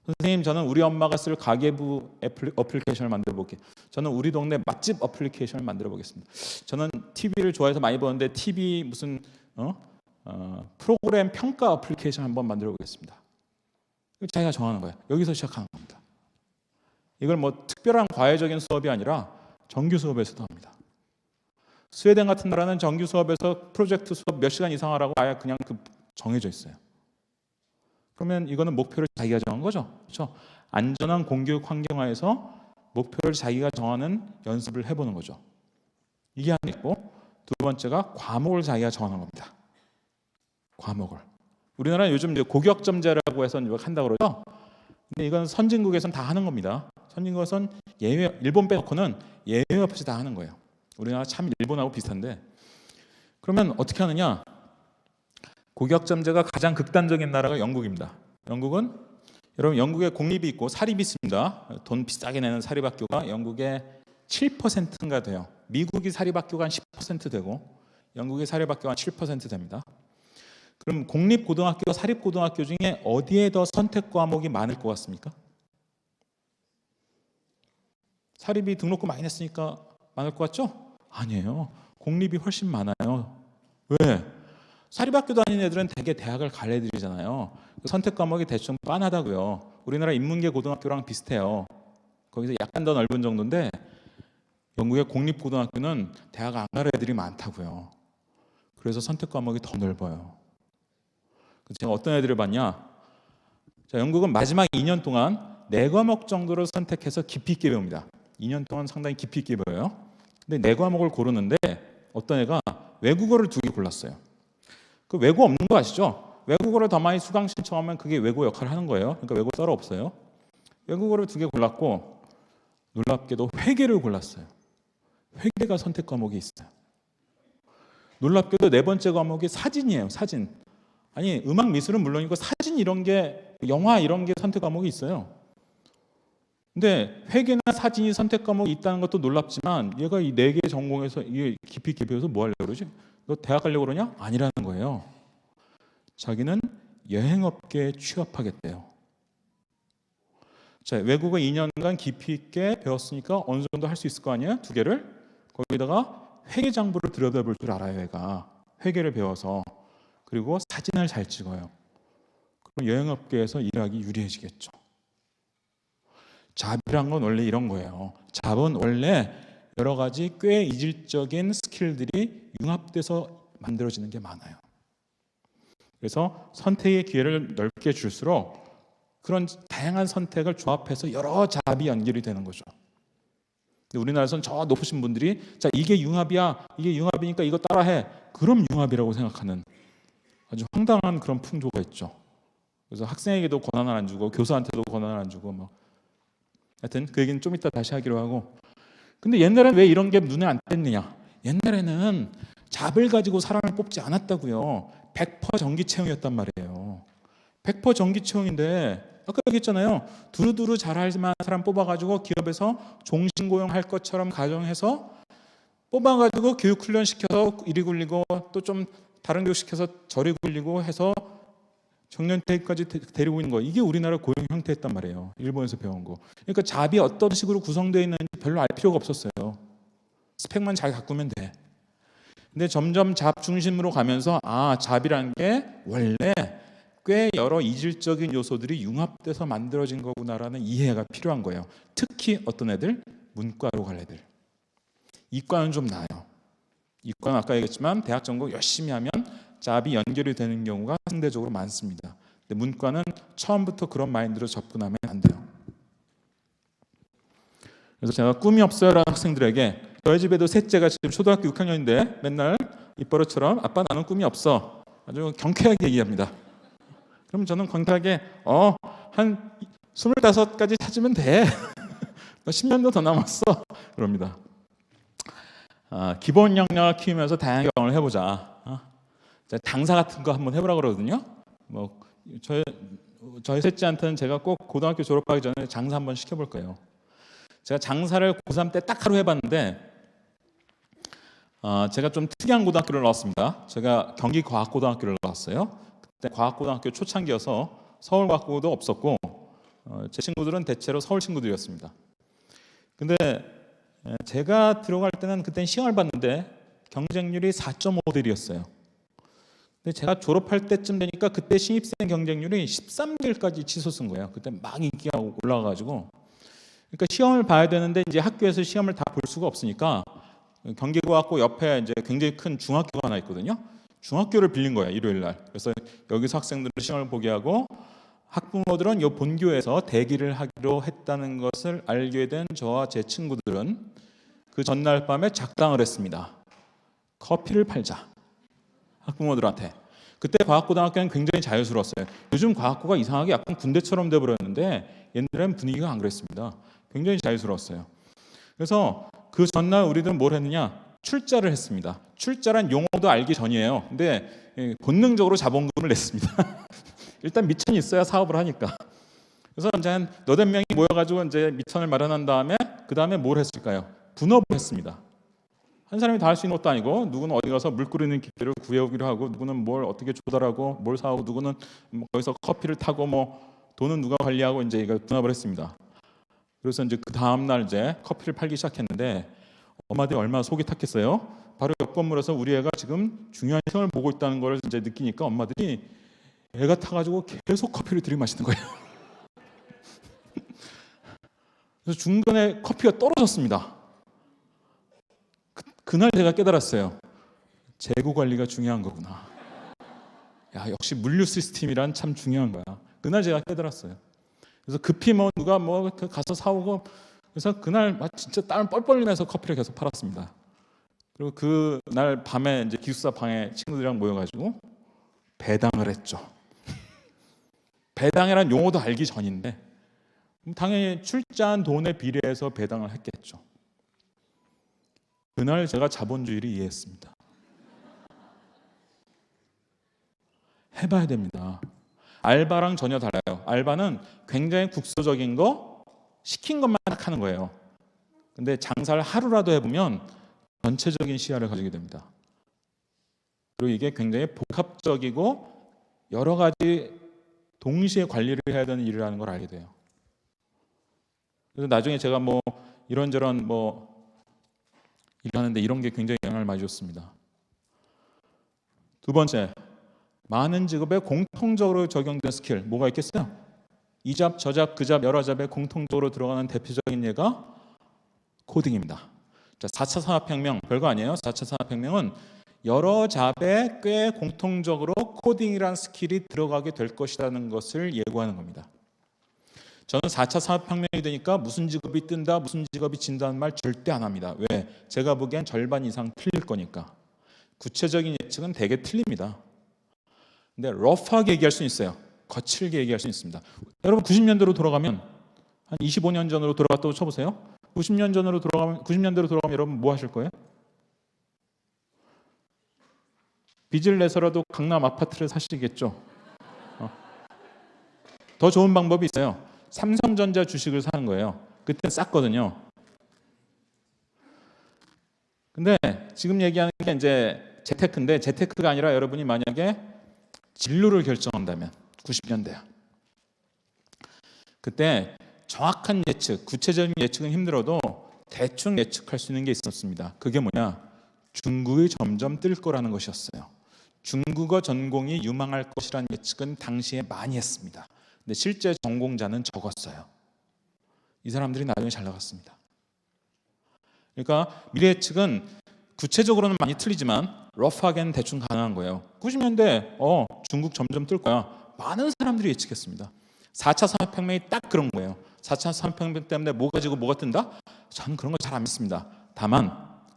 선생님, 저는 우리 엄마가 쓸 가계부 어플리케이션을 만들어 볼게요. 저는 우리 동네 맛집 어플리케이션을 만들어 보겠습니다. 저는 TV를 좋아해서 많이 보는데 TV 무슨 프로그램 평가 어플리케이션 한번 만들어 보겠습니다. 자기가 정하는 거예요. 여기서 시작하는 겁니다. 이걸 뭐 특별한 과외적인 수업이 아니라 정규 수업에서도 합니다. 스웨덴 같은 나라는 정규 수업에서 프로젝트 수업 몇 시간 이상 하라고 아예 그냥 정해져 있어요. 그러면 이거는 목표를 자기가 정한 거죠. 그렇죠? 안전한 공교육 환경하에서 목표를 자기가 정하는 연습을 해보는 거죠. 이게 하나 있고, 두 번째가 과목을 자기가 정하는 겁니다. 과목을. 우리나라는 요즘 이제 고교학점제라고 해서 한다고 그러죠. 근데 이건 선진국에서는 다 하는 겁니다. 선진국에서는 예외, 일본 빼놓고는 예외 없이 다 하는 거예요. 우리나라 참 일본하고 비슷한데, 그러면 어떻게 하느냐? 고교학점제가 가장 극단적인 나라가 영국입니다. 영국은 여러분 영국에 공립이 있고 사립이 있습니다. 돈 비싸게 내는 사립학교가 영국의 7%인가 돼요. 미국이 사립학교가 한 10% 되고 영국의 사립학교가 한 7% 됩니다. 그럼 공립고등학교, 사립고등학교 중에 어디에 더 선택 과목이 많을 것 같습니까? 사립이 등록금 많이 냈으니까 많을 것 같죠? 아니에요. 공립이 훨씬 많아요. 왜? 사립학교 다니는 애들은 대개 대학을 갈 애들이잖아요. 선택 과목이 대충 빤하다고요. 우리나라 인문계 고등학교랑 비슷해요. 거기서 약간 더 넓은 정도인데 영국의 공립고등학교는 대학 안 갈 애들이 많다고요. 그래서 선택 과목이 더 넓어요. 제가 어떤 애들을 봤냐? 자, 영국은 마지막 2년 동안 4과목 정도를 선택해서 깊이 있게 배웁니다. 2년 동안 상당히 깊이 있게 배워요. 근데 4과목을 고르는데 어떤 애가 외국어를 2개 골랐어요. 그 외고 없는 거 아시죠? 외국어를 더 많이 수강 신청하면 그게 외고 역할을 하는 거예요. 그러니까 외고 썰어 없어요. 외국어를 2개 골랐고 놀랍게도 회계를 골랐어요. 회계가 선택 과목이 있어요. 놀랍게도 4번째 과목이 사진이에요. 사진. 아니 음악 미술은 물론이고 사진 이런 게 영화 이런 게 선택 과목이 있어요. 근데 회계나 사진이 선택 과목이 있다는 것도 놀랍지만 얘가 이 4개 전공에서 이게 깊이 배워서 뭐 하려고 그러지? 너 대학 가려고 그러냐? 아니라는 거예요. 자기는 여행업계에 취업하겠대요. 자, 외국어 2년간 깊이 있게 배웠으니까 어느 정도 할 수 있을 거 아니에요? 2개를. 거기다가 회계장부를 들여다볼 줄 알아요. 얘가 회계를 배워서. 그리고 사진을 잘 찍어요. 그럼 여행업계에서 일하기 유리해지겠죠. 잡이란 건 원래 이런 거예요. 잡은 원래 여러 가지 꽤 이질적인 스킬들이 융합돼서 만들어지는 게 많아요. 그래서 선택의 기회를 넓게 줄수록 그런 다양한 선택을 조합해서 여러 잡이 연결이 되는 거죠. 우리나라에서는 저 높으신 분들이 자 이게 융합이야, 이게 융합이니까 이거 따라해. 그럼 융합이라고 생각하는 아주 황당한 그런 풍조가 있죠. 그래서 학생에게도 권한을 안 주고 교수한테도 권한을 안 주고 뭐 하여튼 그 얘기는 좀 이따 다시 하기로 하고. 근데 옛날에는 왜 이런 게 눈에 안 띄느냐? 옛날에는 잡을 가지고 사람을 뽑지 않았다고요. 100% 정기 채용이었단 말이에요. 100% 정기 채용인데 아까 얘기했잖아요. 두루두루 잘할 만한 사람 뽑아가지고 기업에서 종신고용할 것처럼 가정해서 뽑아가지고 교육 훈련 시켜서 이리 굴리고 또 좀 다른 교육 시켜서 저리 굴리고 해서 정년퇴직까지 데리고 있는 거, 이게 우리나라 고용 형태였단 말이에요. 일본에서 배운 거. 그러니까 잡이 어떤 식으로 구성되어 있는지 별로 알 필요가 없었어요. 스펙만 잘 가꾸면 돼. 근데 점점 잡 중심으로 가면서 잡이라는 게 원래 꽤 여러 이질적인 요소들이 융합돼서 만들어진 거구나라는 이해가 필요한 거예요. 특히 어떤 애들? 문과로 갈 애들. 이과는 좀 나아요. 이과는 아까 얘기했지만 대학 전공 열심히 하면 잡이 연결이 되는 경우가 상대적으로 많습니다. 근데 문과는 처음부터 그런 마인드로 접근하면 안 돼요. 그래서 제가 꿈이 없어요라는 학생들에게, 저희 집에도 셋째가 지금 초등학교 6학년인데 맨날 입버릇처럼 아빠 나는 꿈이 없어, 아주 경쾌하게 얘기합니다. 그럼 저는 경쾌하게 한 25까지 찾으면 돼. 너 10년도 더 남았어. 그럽니다. 기본 역량을 키우면서 다양한 경험을 해보자. 장사 같은 거 한번 해보라 그러거든요. 뭐 저희 셋째한테는 제가 꼭 고등학교 졸업하기 전에 장사 한번 시켜볼 거예요. 제가 장사를 고3 때 딱 하루 해봤는데 제가 좀 특이한 고등학교를 나왔습니다. 제가 경기과학고등학교를 나왔어요. 그때 과학고등학교 초창기여서 서울과학고도 없었고 제 친구들은 대체로 서울 친구들이었습니다. 근데 제가 들어갈 때는 그때 시험을 봤는데 경쟁률이 4.5대였어요. 근데 제가 졸업할 때쯤 되니까 그때 신입생 경쟁률이 13대까지 치솟은 거예요. 그때 막 인기가 올라가가지고. 그러니까 시험을 봐야 되는데 이제 학교에서 시험을 다 볼 수가 없으니까 경기과학고 옆에 이제 굉장히 큰 중학교가 하나 있거든요. 중학교를 빌린 거예요, 일요일 날. 그래서 여기서 학생들은 시험을 보게 하고 학부모들은 이 본교에서 대기를 하기로 했다는 것을 알게 된 저와 제 친구들은 그 전날 밤에 작당을 했습니다. 커피를 팔자. 학부모들한테. 그때 과학고등학교는 굉장히 자유스러웠어요. 요즘 과학고가 이상하게 약간 군대처럼 돼버렸는데 옛날엔 분위기가 안 그랬습니다. 굉장히 자유스러웠어요. 그래서 그 전날 우리들은 뭘 했느냐? 출자를 했습니다. 출자란 용어도 알기 전이에요. 근데 본능적으로 자본금을 냈습니다. 일단 미천이 있어야 사업을 하니까. 그래서 이제 한 너댓 명이 모여가지고 이제 미천을 마련한 다음에 그 다음에 뭘 했을까요? 분업을 했습니다. 한 사람이 다 할 수 있는 것도 아니고 누구는 어디 가서 물 끓이는 기계를 구해오기로 하고 누구는 뭘 어떻게 조달하고 뭘 사오고 누구는 뭐 거기서 커피를 타고 뭐 돈은 누가 관리하고 이제 이거 분업을 했습니다. 그래서 이제 그 다음 날 이제 커피를 팔기 시작했는데 엄마들이 얼마나 속이 탔겠어요. 바로 옆 건물에서 우리 애가 지금 중요한 시험을 보고 있다는 걸 이제 느끼니까 엄마들이 애가 타가지고 계속 커피를 들이마시는 거예요. 그래서 중간에 커피가 떨어졌습니다. 그날 제가 깨달았어요. 재고 관리가 중요한 거구나. 야, 역시 물류 시스템이란 참 중요한 거야. 그날 제가 깨달았어요. 그래서 급히 뭐 누가 뭐 가서 사오고, 그래서 그날 진짜 땀을 뻘뻘 흘리면서 커피를 계속 팔았습니다. 그리고 그날 밤에 이제 기숙사 방에 친구들이랑 모여가지고 배당을 했죠. 배당이라는 용어도 알기 전인데 당연히 출자한 돈에 비례해서 배당을 했겠죠. 그날 제가 자본주의를 이해했습니다. 해봐야 됩니다. 알바랑 전혀 달라요. 알바는 굉장히 국소적인 거 시킨 것만 딱 하는 거예요. 근데 장사를 하루라도 해보면 전체적인 시야를 가지게 됩니다. 그리고 이게 굉장히 복합적이고 여러 가지 동시에 관리를 해야 되는 일이라는 걸 알게 돼요. 그래서 나중에 제가 뭐 이런저런 뭐 일하는데 이런 게 굉장히 영향을 많이 줬습니다. 두 번째, 많은 직업에 공통적으로 적용된 스킬 뭐가 있겠어요? 이 잡, 저 잡, 그 잡, 여러 잡에 공통적으로 들어가는 대표적인 예가 코딩입니다. 자, 4차 산업혁명 별거 아니에요. 4차 산업혁명은 여러 잡에 꽤 공통적으로 코딩이라는 스킬이 들어가게 될 것이라는 것을 예고하는 겁니다. 저는 4차 산업혁명이 되니까 무슨 직업이 뜬다, 무슨 직업이 진다는 말 절대 안 합니다. 왜? 제가 보기엔 절반 이상 틀릴 거니까. 구체적인 예측은 대개 틀립니다. 근데 러프하게 얘기할 수 있어요. 거칠게 얘기할 수 있습니다. 여러분 90년대로 돌아가면 한 25년 전으로 돌아갔다고 쳐보세요. 90년대로 돌아가면 여러분 뭐 하실 거예요? 빚을 내서라도 강남 아파트를 사시겠죠. 더 좋은 방법이 있어요. 삼성전자 주식을 사는 거예요. 그때 쌌거든요. 근데 지금 얘기하는 게 이제 재테크인데 재테크가 아니라 여러분이 만약에 진로를 결정한다면 90년대야. 그때 정확한 예측, 구체적인 예측은 힘들어도 대충 예측할 수 있는 게 있었습니다. 그게 뭐냐? 중국이 점점 뜰 거라는 것이었어요. 중국어 전공이 유망할 것이라는 예측은 당시에 많이 했습니다. 근데 실제 전공자는 적었어요. 이 사람들이 나중에 잘 나갔습니다. 그러니까 미래 예측은 구체적으로는 많이 틀리지만 러프하게는 대충 가능한 거예요. 90년대 중국 점점 뜰 거야. 많은 사람들이 예측했습니다. 4차 산업혁명이 딱 그런 거예요. 4차 산업혁명 때문에 뭐가 지고 뭐가 뜬다? 저는 그런 거 잘 안 믿습니다. 다만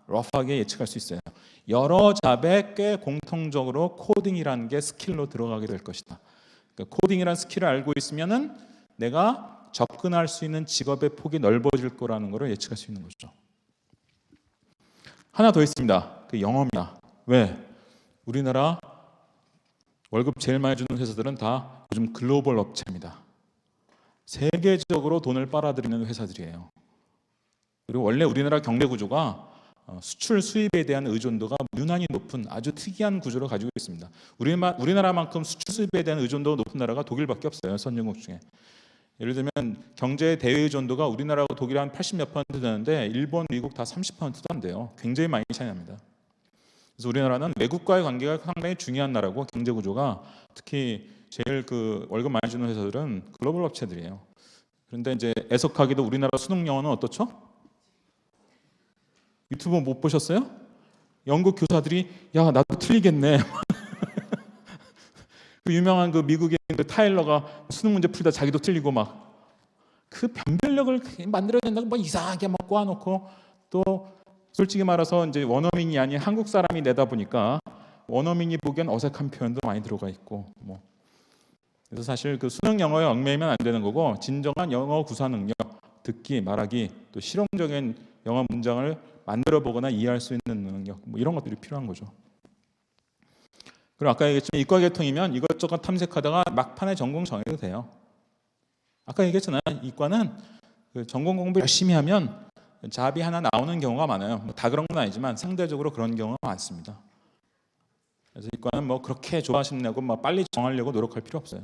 러프하게 예측할 수 있어요. 여러 잡에 꽤 공통적으로 코딩이라는 게 스킬로 들어가게 될 것이다. 그러니까 코딩이라는 스킬을 알고 있으면은 내가 접근할 수 있는 직업의 폭이 넓어질 거라는 것을 예측할 수 있는 거죠. 하나 더 있습니다. 그 영어입니다. 왜? 우리나라 월급 제일 많이 주는 회사들은 다 요즘 글로벌 업체입니다. 세계적으로 돈을 빨아들이는 회사들이에요. 그리고 원래 우리나라 경제 구조가 수출 수입에 대한 의존도가 유난히 높은 아주 특이한 구조를 가지고 있습니다. 우리나라만큼 수출 수입에 대한 의존도가 높은 나라가 독일밖에 없어요. 선진국 중에. 예를 들면 경제 대의존도가 우리나라하고 독일 한 80몇 % 되는데 일본, 미국 다 30%도 안 돼요. 굉장히 많이 차이 납니다. 그래서 우리나라는 외국과의 관계가 상당히 중요한 나라고 경제 구조가 특히 제일 그 월급 많이 주는 회사들은 글로벌 업체들이에요. 그런데 이제 애석하게도 우리나라 수능 영어는 어떻죠? 유튜브 못 보셨어요? 영국 교사들이 야 나도 틀리겠네. 그 유명한 그 미국의 그 타일러가 수능 문제 풀다 자기도 틀리고 막 그 변별력을 만들어야 된다고 뭐 이상하게 막 꼬아놓고 또 솔직히 말해서 이제 원어민이 아닌 한국 사람이 내다 보니까 원어민이 보기엔 어색한 표현도 많이 들어가 있고 뭐 그래서 사실 그 수능 영어에 얽매이면 안 되는 거고 진정한 영어 구사 능력, 듣기, 말하기, 또 실용적인 영어 문장을 만들어 보거나 이해할 수 있는 능력 뭐 이런 것들이 필요한 거죠. 그리고 아까 얘기했지만 이과 계통이면 이것저것 탐색하다가 막판에 전공 정해도 돼요. 아까 얘기했잖아요. 이과는 그 전공 공부 열심히 하면 잡이 하나 나오는 경우가 많아요. 뭐 다 그런 건 아니지만 상대적으로 그런 경우가 많습니다. 그래서 이과는 뭐 그렇게 좋아하시려고 뭐 빨리 정하려고 노력할 필요 없어요.